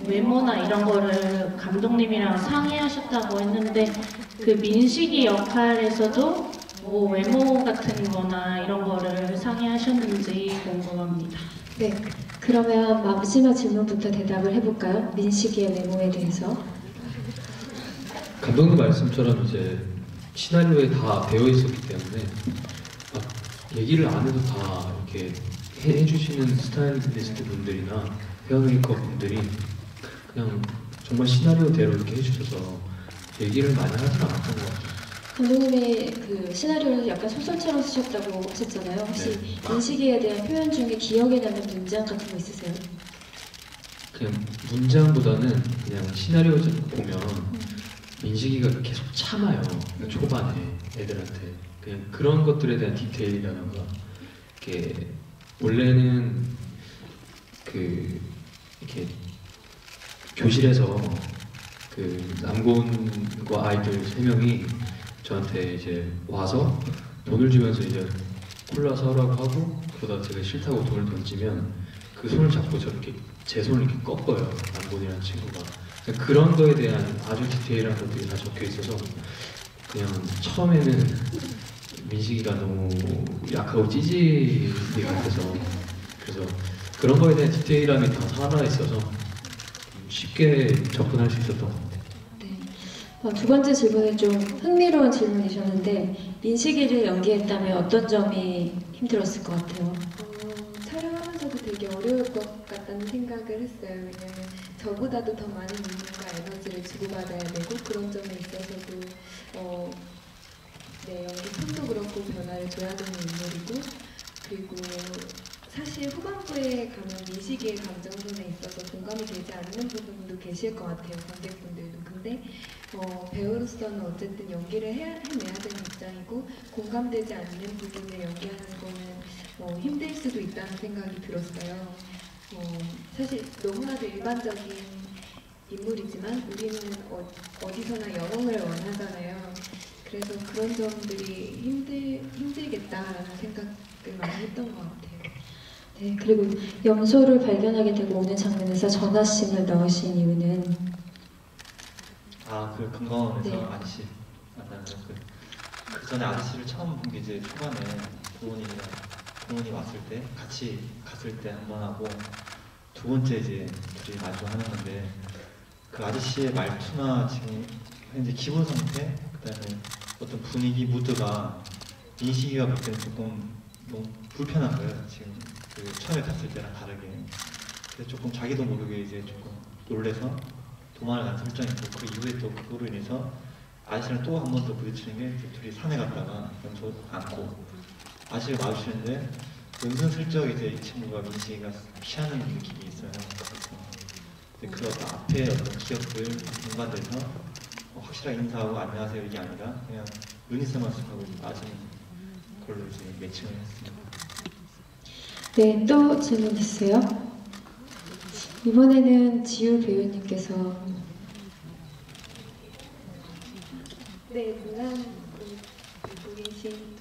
외모나 이런 거를 감독님이랑 상의하셨다고 했는데 그 민식이 역할에서도 뭐 외모 같은 거나 이런 거를 상의하셨는지 궁금합니다.
네, 그러면 마지막 질문부터 대답을 해볼까요? 민식이의 외모에 대해서.
감독님 말씀처럼 이제 시나리오에 다 되어 있었기 때문에 막 얘기를 안 해도 다 이렇게 해주시는 스타일리스트 분들이나 헤어 메이크업 분들이 그냥 정말 시나리오대로 이렇게 해주셔서 얘기를 많이 하진 않았던 것 같아요.
감독님의 그 시나리오를 약간 소설처럼 쓰셨다고 하셨잖아요. 혹시 민식이에 대한 표현 중에 기억에 남는 문장 같은 거 있으세요?
그냥 문장보다는 그냥 시나리오 보면 민식이가 계속 참아요. 초반에 애들한테 그냥 그런 것들에 대한 디테일이라던가 이렇게 원래는 그 이렇게 교실에서 그 남고은과 아이들 3명이 저한테 이제 와서 돈을 주면서 이제 콜라 사오라고 하고, 그러다 제가 싫다고 돈을 던지면 그 손을 잡고 저렇게 제 손을 이렇게 꺾어요, 남고은이라는 친구가. 그런 거에 대한 아주 디테일한 것들이 다 적혀 있어서 그냥 처음에는 민식이가 너무 약하고 찌질이 같아서, 그래서 그런 거에 대한 디테일함이 다 살아 있어서 쉽게 접근할 수 있었던 것 같아요.
네. 두 번째 질문은 좀 흥미로운 질문이셨는데, 민식이를 연기했다면 어떤 점이 힘들었을 것 같아요?
촬영하면서도 되게 어려울 것 같다는 생각을 했어요. 왜냐면 저보다도 더 많은 인물과 에너지를 주고받아야 되고, 그런 점에 있어서도 네, 연기 톤도 그렇고 변화를 줘야 되는 인물이고, 그리고 사실 후반부에 가면 민식이의 감정선에 있어서 공감이 되지 않는 부분도 계실 것 같아요, 관객분들도. 근데 배우로서는 어쨌든 연기를 해내야 되는 입장이고, 공감되지 않는 부분을 연기하는 거는 힘들 수도 있다는 생각이 들었어요. 사실 너무나도 일반적인 인물이지만 우리는 어디서나 영웅을 원하잖아요. 그래서 그런 점들이 힘들겠다라는 생각을 많이 했던 것 같아요.
네, 그리고 염소를 발견하게 되고 오는 장면에서 전화씬을 넣으신 이유는?
그 금강원에서
네.
아저씨 만나요. 그 전에 아저씨를 처음 본 게 이제 초반에 부모님이 왔을 때 같이 갔을 때 한 번 하고, 두 번째 이제 둘이 마주하는 건데, 그 아저씨의 말투나 지금 현재 기분 상태, 그다음에 어떤 분위기 무드가 민식이가 볼 때는 조금 너무 불편한 거예요. 지금 그 처음에 갔을 때랑 다르게. 그래서 조금 자기도 모르게 이제 조금 놀래서 도망을 간 설정이 있고, 그 이후에 또 그거로 인해서 아저씨랑 또 한 번 더 부딪히는 게 둘이 산에 갔다가 연소 안고 아저씨를 마주치는데 은근슬쩍 이제 이 친구가 민식이가 피하는 느낌이 있어요. 그래서 그 앞에 어떤 기억들 연관돼서 확실하게 인사하고 안녕하세요 이게 아니라 그냥 눈이스마스하고 맞은 걸로 이제 매칭을 했습니다.
네, 또 질문 있으세요? 이번에는 지우 배우님께서.
네, 누나 보고 계신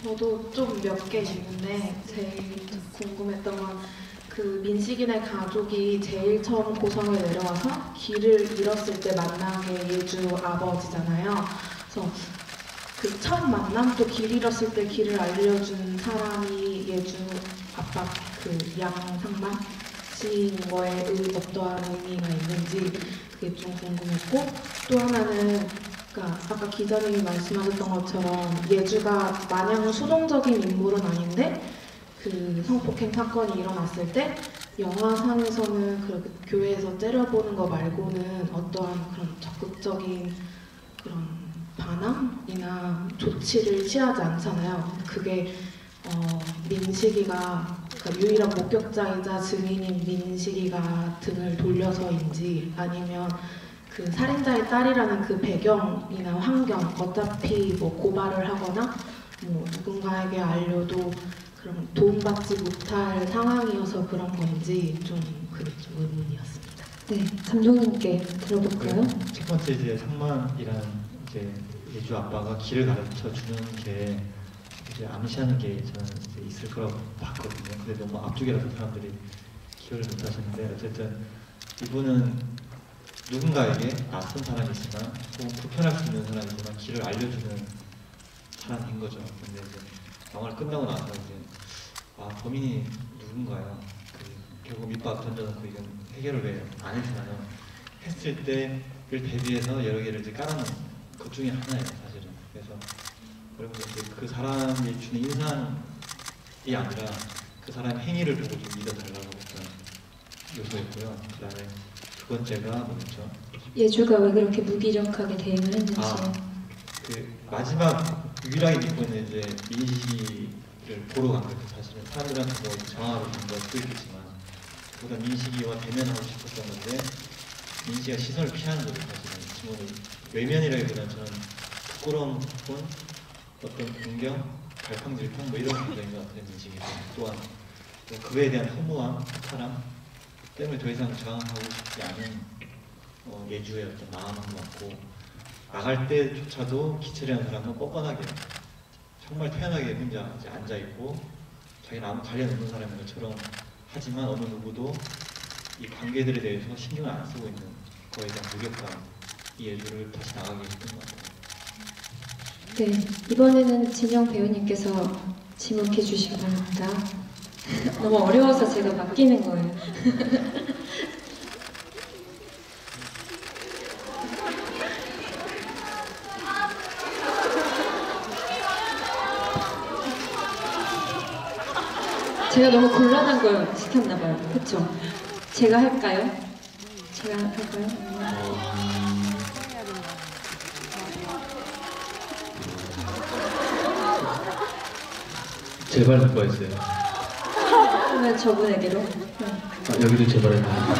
저도 좀 몇 개 있는데, 제일 궁금했던 건 그 민식이네 가족이 제일 처음 고성에 내려와서 길을 잃었을 때 만난 게 예주 아버지잖아요. 그래서 그 첫 만남, 또 길 잃었을 때 길을 알려준 사람이 예주 아빠 그 양상만 씨인 거에 어떠한 의미가 있는지 그게 좀 궁금했고, 또 하나는 그러니까 아까 기자님이 말씀하셨던 것처럼 예주가 마냥 수동적인 인물은 아닌데, 그 성폭행 사건이 일어났을 때 영화상에서는 그렇게 교회에서 째려보는 거 말고는 어떠한 그런 적극적인 그런 반항이나 조치를 취하지 않잖아요. 그게 민식이가 그러니까 유일한 목격자이자 증인인 민식이가 등을 돌려서인지 아니면 그 살인자의 딸이라는 그 배경이나 환경 어차피 뭐 고발을 하거나 뭐 누군가에게 알려도 그런 도움받지 못할 상황이어서 그런 건지 좀 그게 좀 의문이었습니다.
네, 감독님께 들어볼까요?
첫 번째 이제 상만이라는 이제 예주 아빠가 길을 가르쳐 주는 게 이제 암시하는 게 저는 이제 있을 거라고 봤거든요. 근데 너무 앞쪽이라서 사람들이 기억을 못 하시는데 어쨌든 이분은 누군가에게 낯선 사람이지만 혹은 불편할 수 있는 사람이지만 길을 알려주는 사람인 거죠. 근데 이제 영화를 끝나고 나서 이제 범인이 누군가요? 결국 밑밥 던져놓고 이건 해결을 왜 안 해주나요? 했을 때를 대비해서 여러 개를 이제 깔아놓은 것 중에 하나예요, 사실은. 그래서 여러분들 그 사람이 주는 인상이 아니라 그 사람의 행위를 보고 좀 믿어달라고 했던 요소였고요. 그다음에 두 번째가 뭐였죠?
예주가 왜 그렇게 무기력하게 대응을 했는지.
그 마지막 유일하게 믿고 있는 이제 민식이를 보러 간 거죠. 사실은 사람들한테 뭐 장화로 간 걸 수도 있겠지만 그보다 민식이와 대면하고 싶었던 건데 민식이가 시선을 피하는 거죠. 사실은 지금은 외면이라기보다는 저는 부끄러움 혹은 어떤 공경, 갈팡질팡 뭐 이런 감정인 것 같아요. 민식이 또한 또 그거에 대한 허무함, 사람 때문에 더 이상 저항하고 싶지 않은 예주의 어떤 마음인 것 같고 나갈 때조차도 기철이라는 사람은 뻔뻔하게 정말 태연하게 혼자 이제 앉아 있고 자기는 아무 관련 없는 사람인 것처럼 하지만 어느 누구도 이 관계들에 대해서 신경을 안 쓰고 있는 거에 대한 무력감 이 예주를 다시 나가게 했던 것 같아요.
네, 이번에는 진영 배우님께서 지목해 주시기 바랍니다. 너무 어려워서 제가 맡기는 거예요. 제가 너무 곤란한 걸 시켰나 봐요. 그렇죠? 제가 할까요? 제가 할까요?
제발 누가 있어요?
그러면 저분에게로.
여기도 제발했나요?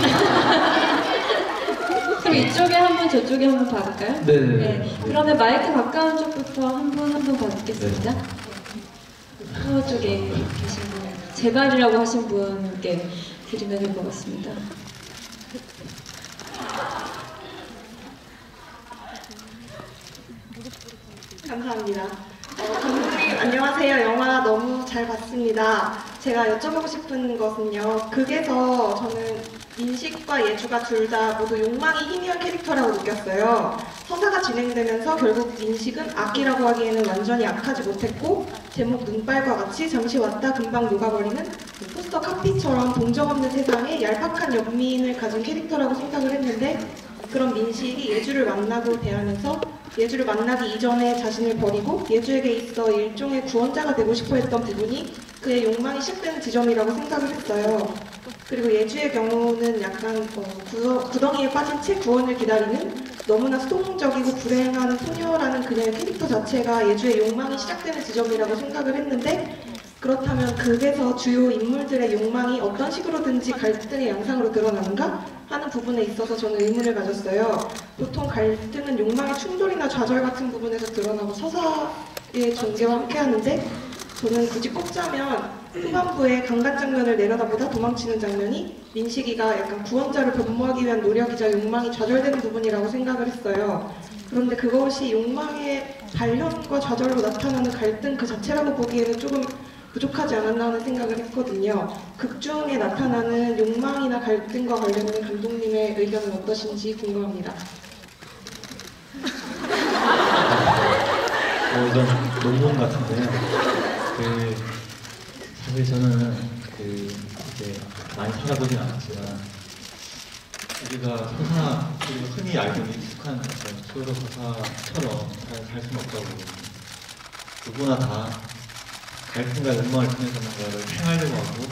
그럼 이쪽에 한 분, 저쪽에 한 분 받을까요?
네네네.
네. 그러면 마이크 가까운 쪽부터 한 분 받겠습니다. 쪽에 계신 분, 제발이라고 하신 분께 드리면 될 것 같습니다.
감사합니다. 감독님 안녕하세요. 영화 너무 잘 봤습니다. 제가 여쭤보고 싶은 것은요. 극에서 저는 민식과 예주가 둘 다 모두 욕망이 희미한 캐릭터라고 느꼈어요. 서사가 진행되면서 결국 민식은 악이라고 하기에는 완전히 악하지 못했고 제목 눈발과 같이 잠시 왔다 금방 녹아버리는 포스터 카피처럼 동정 없는 세상에 얄팍한 연민을 가진 캐릭터라고 생각을 했는데 그런 민식이 예주를 만나고 대하면서 예주를 만나기 이전에 자신을 버리고 예주에게 있어 일종의 구원자가 되고 싶어 했던 부분이 그의 욕망이 시작되는 지점이라고 생각을 했어요. 그리고 예주의 경우는 약간 구덩이에 빠진 채 구원을 기다리는 너무나 수동적이고 불행한 소녀라는 그녀의 캐릭터 자체가 예주의 욕망이 시작되는 지점이라고 생각을 했는데 그렇다면 극에서 주요 인물들의 욕망이 어떤 식으로든지 갈등의 양상으로 드러나는가 하는 부분에 있어서 저는 의문을 가졌어요. 보통 갈등은 욕망의 충돌이나 좌절 같은 부분에서 드러나고 서사의 전개와 함께 하는데 저는 굳이 꼽자면 후반부에 강간 장면을 내려다보다 도망치는 장면이 민식이가 약간 구원자를 변모하기 위한 노력이자 욕망이 좌절되는 부분이라고 생각을 했어요. 그런데 그것이 욕망의 발현과 좌절로 나타나는 갈등 그 자체라고 보기에는 조금 부족하지 않았나 하는 생각을 했거든요. 극 중에 나타나는 욕망이나 갈등과 관련된 감독님의 의견은 어떠신지 궁금합니다.
이건 논문 같은데요. 사실 저는 이제 많이 살아보진 않았지만 우리가 서사 그리고 흔히 알고 있는 익숙한 어떤 소설 서사처럼 살 수는 없다고 보거든요. 누구나 다 갈등과 욕망을 통해서 뭔가를 행하려고 하고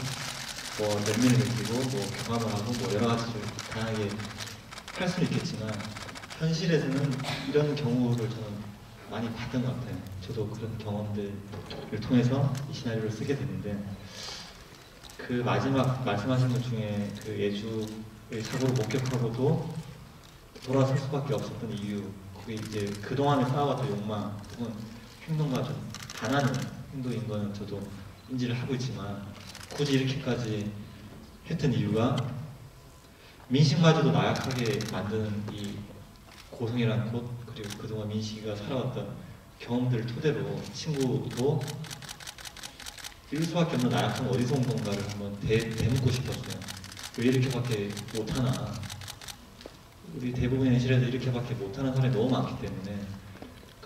뭐 연민을 느끼고 뭐 경험을 하고 뭐 여러 가지를 다양하게 할 수는 있겠지만 현실에서는 이런 경우를 저는 많이 봤던 것 같아요. 저도 그런 경험들을 통해서 이 시나리오를 쓰게 됐는데 그 마지막 말씀하신 것 중에 그 예주의 사고를 목격하고도 돌아설 수밖에 없었던 이유, 그게 이제 그동안에 쌓아왔던 욕망 혹은 행동과 좀 반하는 행동인 거는 저도 인지를 하고 있지만 굳이 이렇게까지 했던 이유가 민식마저도 나약하게 만드는 이 고성이라는 곳, 그리고 그동안 민식이가 살아왔던 경험들을 토대로 친구도 이럴 수밖에 없는 나약한 어디서 온 건가를 한번 되묻고 싶었어요. 왜 이렇게밖에 못하나. 우리 대부분의 실에서 이렇게밖에 못하는 사람이 너무 많기 때문에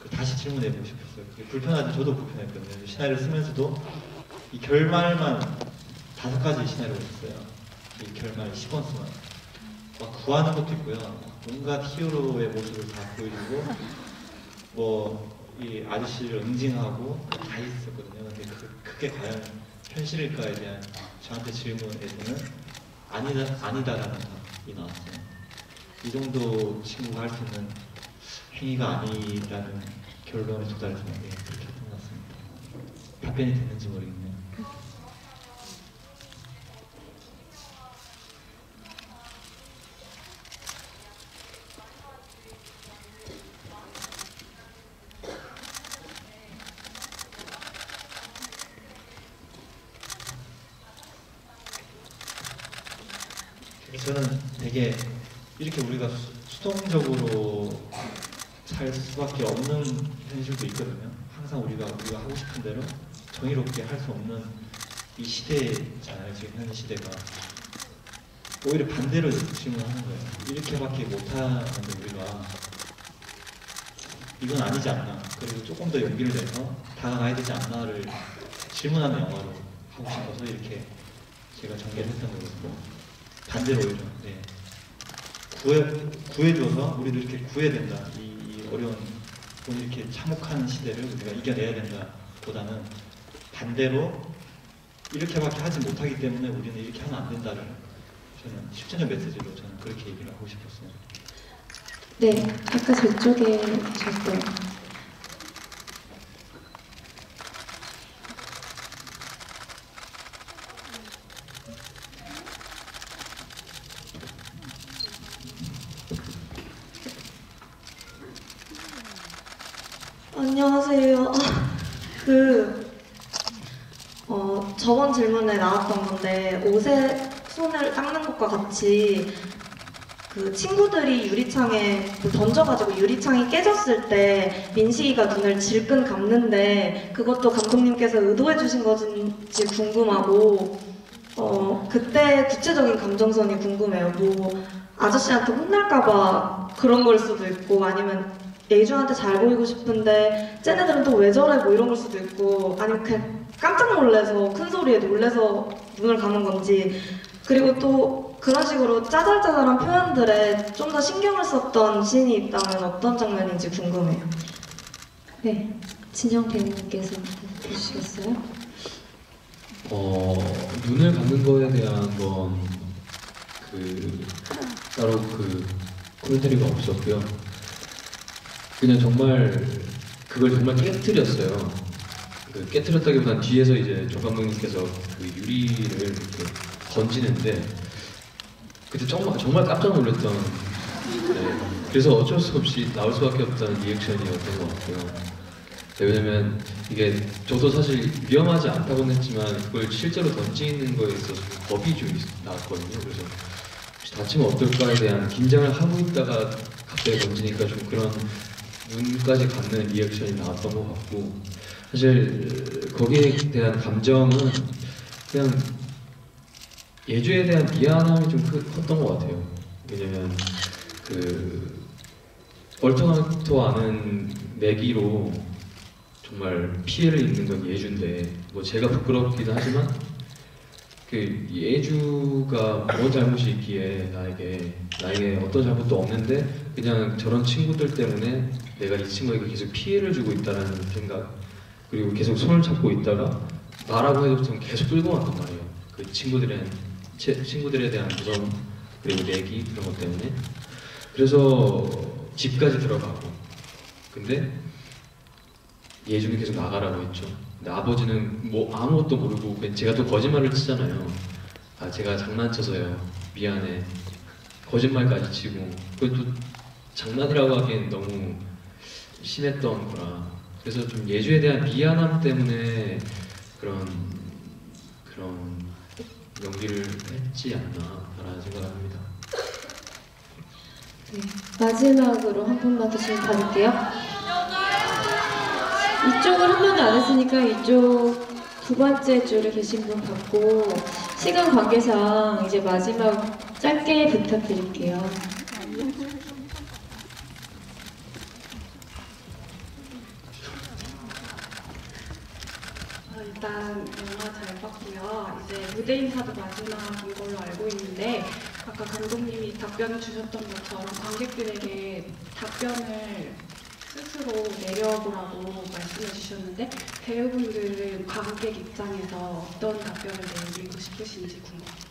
다시 질문해보고 싶었어요. 그게 불편하지, 저도 불편했거든요. 시나리오를 쓰면서도 이 결말만 5가지 시나리오를 썼어요. 이 결말 시퀀스만 막 구하는 것도 있고요. 온갖 히어로의 모습을 다 보여주고 뭐 이 아저씨를 응징하고 다 있었거든요. 근데 그게 과연 현실일까에 대한 저한테 질문에서는 아니다라는 답이 나왔어요. 이 정도 친구가 할 수 있는 행위가 아니라는 결론에 도달해서 그렇게 했던 것 같습니다. 답변이 됐는지 모르겠네요. 저는 되게 이렇게 우리가 수동적으로 살 수밖에 없는 현실도 있거든요. 항상 우리가 하고 싶은 대로 정의롭게 할 수 없는 이 시대잖아요. 지금 현 시대가 오히려 반대로 질문하는 거예요. 이렇게밖에 못하는데 우리가 이건 아니지 않나, 그리고 조금 더 용기를 내서 다가가야 되지 않나를 질문하는 영화로 하고 싶어서 이렇게 제가 전개를 했던 거거든요. 반대로 오히려 구해줘서 우리도 이렇게 구해야 된다. 이 어려운 오늘 이렇게 참혹한 시대를 우리가 이겨내야 된다 보다는 반대로 이렇게밖에 하지 못하기 때문에 우리는 이렇게 하면 안 된다를 저는 10주년 메시지로 저는 그렇게 얘기를 하고 싶었어요.
네, 아까 저쪽에 오셨어요.
안녕하세요. 저번 질문에 나왔던 건데 옷에 손을 닦는 것과 같이 그 친구들이 유리창에 던져가지고 유리창이 깨졌을 때 민식이가 눈을 질끈 감는데 그것도 감독님께서 의도해 주신 건지 궁금하고 그때 구체적인 감정선이 궁금해요. 뭐 아저씨한테 혼날까봐 그런 걸 수도 있고 아니면 예주한테 잘 보이고 싶은데 쟤네들은 또 왜 저래 뭐 이런 걸 수도 있고 아니면 그냥 깜짝 놀라서 큰 소리에 놀라서 눈을 감은 건지 그리고 또 그런 식으로 짜잘짜잘한 표현들에 좀 더 신경을 썼던 씬이 있다면 어떤 장면인지 궁금해요.
네, 진영 배우님께서 해주시겠어요?
눈을 감는 거에 대한 건 따로 코멘터리가 없었고요. 그냥 정말 그걸 정말 깨트렸어요. 깨트렸다기보단 뒤에서 이제 조 감독님께서 그 유리를 이렇게 던지는데 그때 정말 깜짝 놀랐던. 네, 그래서 어쩔 수 없이 나올 수밖에 없다는 리액션이었던 것 같고요. 네, 왜냐면 이게 저도 사실 위험하지 않다고는 했지만 그걸 실제로 던지는 거에 있어서 겁이 좀 나왔거든요. 그래서 혹시 다치면 어떨까에 대한 긴장을 하고 있다가 갑자기 던지니까 좀 그런 눈까지 감는 리액션이 나왔던 것 같고 사실 거기에 대한 감정은 그냥 예주에 대한 미안함이 좀 컸던 것 같아요. 왜냐면 얼토당토 않은 내기로 정말 피해를 입는 건 예주인데 뭐 제가 부끄럽기도 하지만 예주가 뭔 잘못이 있기에 나에게 어떤 잘못도 없는데 그냥 저런 친구들 때문에 내가 이 친구에게 계속 피해를 주고 있다는 생각 그리고 계속 손을 잡고 있다가 나라고 해도 좀 계속 끌고 간단 말이에요. 그 친구들에 대한 무서움 그리고 내기 그런 것 때문에 그래서 집까지 들어가고 근데 예주는 계속 나가라고 했죠. 근데 아버지는 뭐 아무것도 모르고 제가 또 거짓말을 치잖아요. 아 제가 장난쳐서요 미안해 거짓말까지 치고 그것도 장난이라고 하기엔 너무 심했던 거라 그래서 좀 예주에 대한 미안함 때문에 그런 연기를 했지 않나라는 생각을 합니다.
네, 마지막으로 한 분만 더 질문 받을게요. 이쪽을 한 번도 안 했으니까 이쪽 두 번째 줄에 계신 분 받고 시간 관계상 이제 마지막 짧게 부탁드릴게요.
일단 영화 잘 봤고요. 이제 무대 인사도 마지막인 걸로 알고 있는데 아까 감독님이 답변을 주셨던 것처럼 관객들에게 답변을 스스로 내려보라고 말씀해 주셨는데 배우분들은 관객 입장에서 어떤 답변을 내리고 싶으신지 궁금합니다.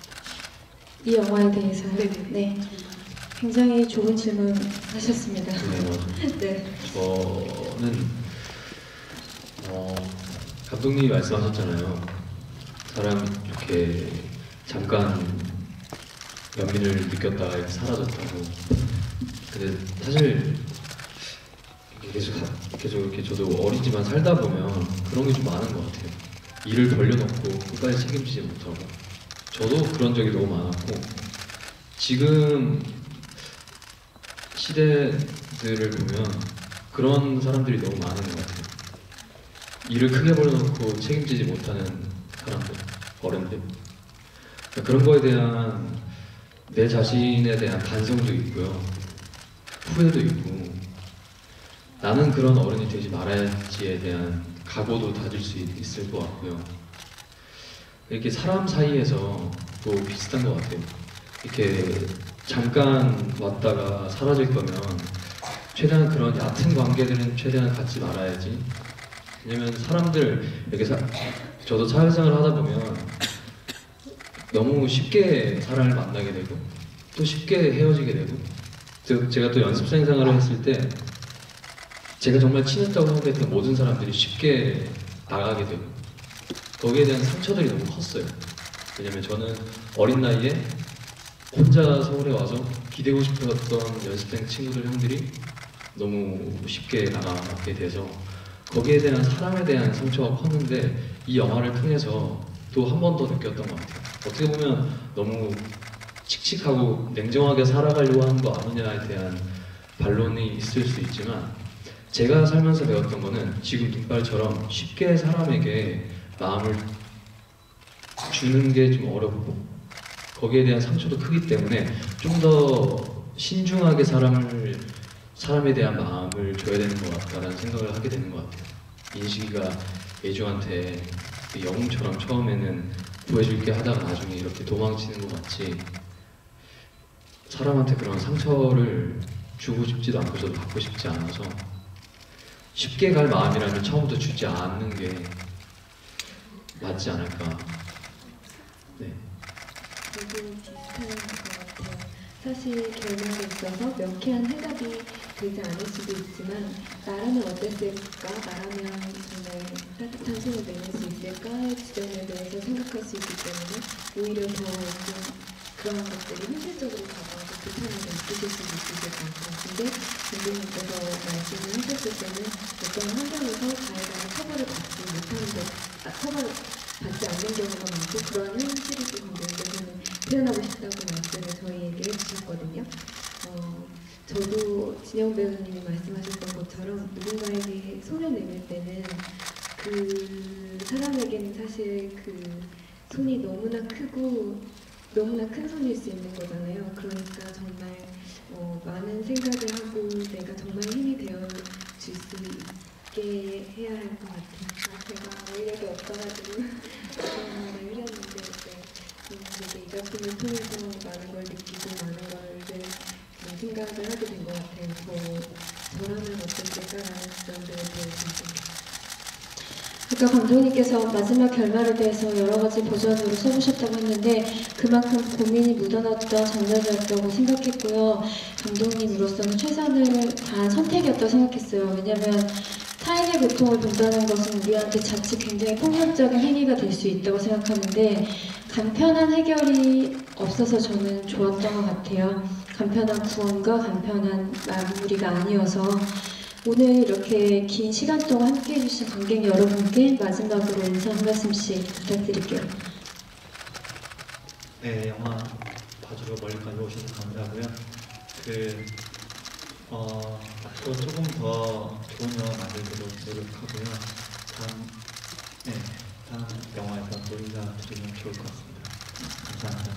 이 영화에 대해서요?
네네.
네, 굉장히 좋은 질문 하셨습니다.
네, 맞아요.
네.
저는 감독님이 말씀하셨잖아요. 사람이 이렇게 잠깐 연민을 느꼈다가 이렇게 사라졌다고. 근데 사실 계속 이렇게 저도 어리지만 살다 보면 그런 게 좀 많은 것 같아요. 일을 벌려놓고 끝까지 책임지지 못하고. 저도 그런 적이 너무 많았고 지금 시대들을 보면 그런 사람들이 너무 많은 것 같아요. 일을 크게 벌려놓고 책임지지 못하는 사람들, 어른들. 그런 거에 대한 내 자신에 대한 반성도 있고요. 후회도 있고 나는 그런 어른이 되지 말아야지에 대한 각오도 다질 수 있을 것 같고요. 이렇게 사람 사이에서 또 비슷한 것 같아요. 이렇게 잠깐 왔다가 사라질 거면 최대한 그런 얕은 관계들은 최대한 갖지 말아야지. 왜냐면 사람들 이렇게 저도 사회생활을 하다 보면 너무 쉽게 사람을 만나게 되고 또 쉽게 헤어지게 되고 제가 또 연습생 생활을 했을 때 제가 정말 친했다고 생각했던 모든 사람들이 쉽게 나가게 되고 거기에 대한 상처들이 너무 컸어요. 왜냐면 저는 어린 나이에 혼자 서울에 와서 기대고 싶었던 연습생 친구들 형들이 너무 쉽게 나가게 돼서 거기에 대한 사람에 대한 상처가 컸는데 이 영화를 통해서 또 한 번 더 느꼈던 것 같아요. 어떻게 보면 너무 칙칙하고 냉정하게 살아가려고 하는 거 아니냐에 대한 반론이 있을 수 있지만 제가 살면서 배웠던 거는 지금 눈발처럼 쉽게 사람에게 마음을 주는 게 좀 어렵고 거기에 대한 상처도 크기 때문에 좀 더 신중하게 사람에 대한 마음을 줘야 되는 것 같다라는 생각을 하게 되는 것 같아요. 인식이가 예주한테 영웅처럼 처음에는 구해줄게 하다가 나중에 이렇게 도망치는 것 같이 사람한테 그런 상처를 주고 싶지도 않고 저도 받고 싶지 않아서 쉽게 갈 마음이라면 처음부터 주지 않는 게 맞지 않을까. 네.
저도 비슷한 것 같아요. 사실 결말에 있어서 명쾌한 해답이 되지 않을 수도 있지만 나라면 어땠을까? 나라면 정말 따뜻한 손을 내밀 수 있을까?의 주제에 대해서 생각할 수 있기 때문에 오히려 더 그런 것들이 현실적으로 다가와서 불편함을 느끼실 수도 있으실 것 같은데 감독님께서 말씀을 하셨을 때는 어떤 환경에서 자기가 처벌을 받지 않는 경우가 많고 그런 현실이 좀 감독님께서는 표현하고 싶다고 말씀을 저희에게 해주셨거든요. 저도 진영 배우님이 말씀하셨던 것처럼 누군가에게 손을 내밀 때는 그 사람에게는 사실 그 손이 너무나 크고 너무나 큰 손일 수 있는 거잖아요. 그러니까 정말 많은 생각을 하고 내가 정말 힘이 되어줄 수 있게 해야 할 것 같아요. 제가 의욕이 없어가지고 말을 흐렸는데 되게 이 작품을 통해서 많은 걸 느끼고 많은 걸 생각을 하게 된 것 같아요. 저라면 어땠을까라는 점들에 대해서.
아까 감독님께서 마지막 결말에 대해서 여러 가지 버전으로 써보셨다고 했는데 그만큼 고민이 묻어났던 장면이었다고 생각했고요. 감독님으로서는 최선을 다한 선택이었다고 생각했어요. 왜냐하면 타인의 고통을 본다는 것은 우리한테 자칫 굉장히 폭력적인 행위가 될 수 있다고 생각하는데 간편한 해결이 없어서 저는 좋았던 것 같아요. 간편한 구원과 간편한 마무리가 아니어서 오늘 이렇게 긴 시간 동안 함께 해주신 관객 여러분께 마지막으로 인사 한 말씀씩 부탁드릴게요.
네, 영화 봐주러 멀리까지 오셔서 감사하고요. 앞으로 조금 더 좋은 영화 만들도록 노력하고요. 다음 영화에서 또 인사드리면 좋을 것 같습니다. 감사합니다.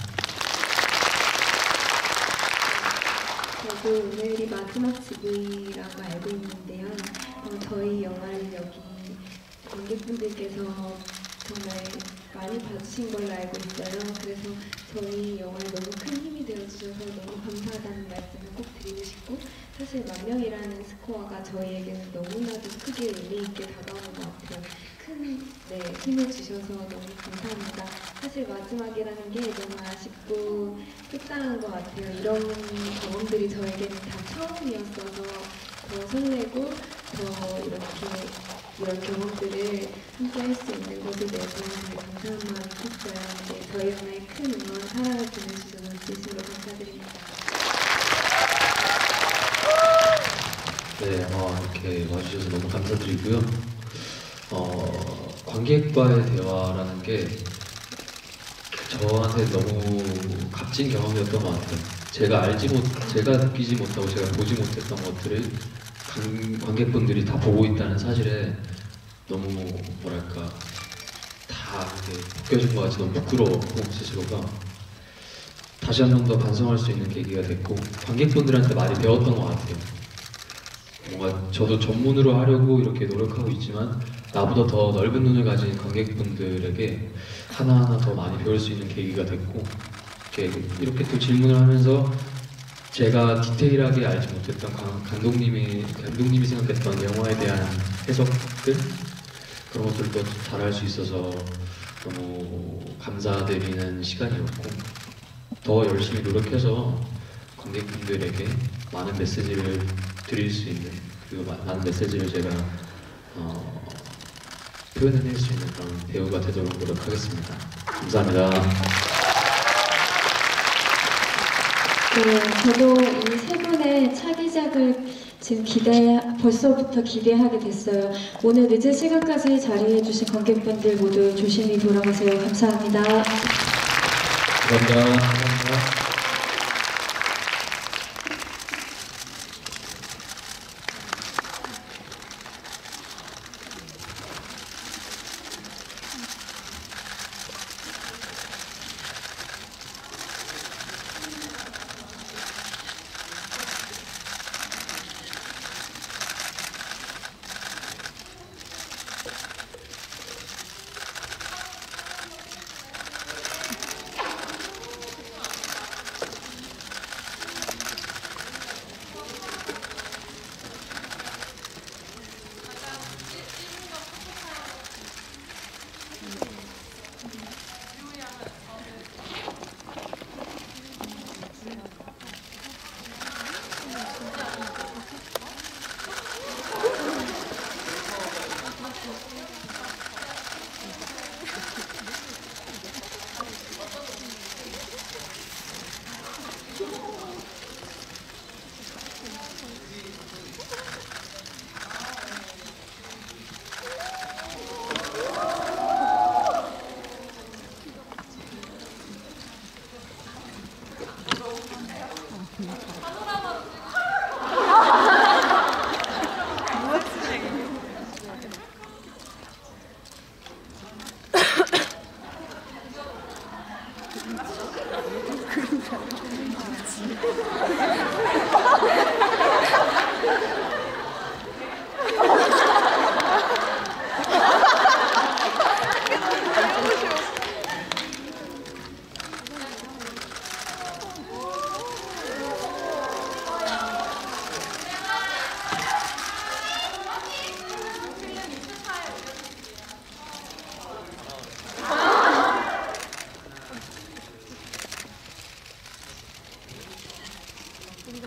저도 오늘이 마지막 집이라고 알고 있는데요. 저희 영화를 여기 관객분들께서 정말 많이 봐주신 걸로 알고 있어요. 그래서 저희 영화에 너무 큰 힘이 되어주셔서 너무 감사하다는 말씀을 꼭 드리고 싶고, 사실 10,000명이라는 스코어가 저희에게는 너무나도 크게 의미 있게 다가오는 것 같아요. 큰 힘을 주셔서 너무 감사합니다. 사실 마지막이라는 게 너무 아쉽고 속상한 것 같아요. 이런 경험들이 저에게는 다 처음이었어서 더 설레고 더 이런 경험들을 함께 할 수 있는 곳에 대해서 되게 감사한 마음이 컸어요. 네, 저희 영화에 큰 응원, 사랑을 보내주셔서 진심으로 감사드립니다.
네, 이렇게 와주셔서 너무 감사드리고요. 관객과의 대화라는 게 저한테 너무 값진 경험이었던 것 같아요. 제가 느끼지 못하고 제가 보지 못했던 것들을 관객분들이 다 보고 있다는 사실에 너무 뭐랄까 다 이렇게 벗겨진 것 같이 너무 부끄러웠고, 스스로가 다시 한 번 더 반성할 수 있는 계기가 됐고, 관객분들한테 많이 배웠던 것 같아요. 뭔가 저도 전문으로 하려고 이렇게 노력하고 있지만 나보다 더 넓은 눈을 가진 관객분들에게 하나하나 더 많이 배울 수 있는 계기가 됐고, 이렇게 또 질문을 하면서 제가 디테일하게 알지 못했던 감독님이 생각했던 영화에 대한 해석들, 그런 것들도 잘 알 수 있어서 너무 감사드리는 시간이었고, 더 열심히 노력해서 관객분들에게 많은 메시지를 드릴 수 있는, 그리고 많은 메시지를 제가 표현해낼 수 있는 그런 배우가 되도록 노력하겠습니다. 감사합니다.
네, 저도 이 세 분의 차기작을 지금 벌써부터 기대하게 됐어요. 오늘 늦은 시간까지 자리해주신 관객분들 모두 조심히 돌아가세요. 감사합니다.
감사합니다.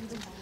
좀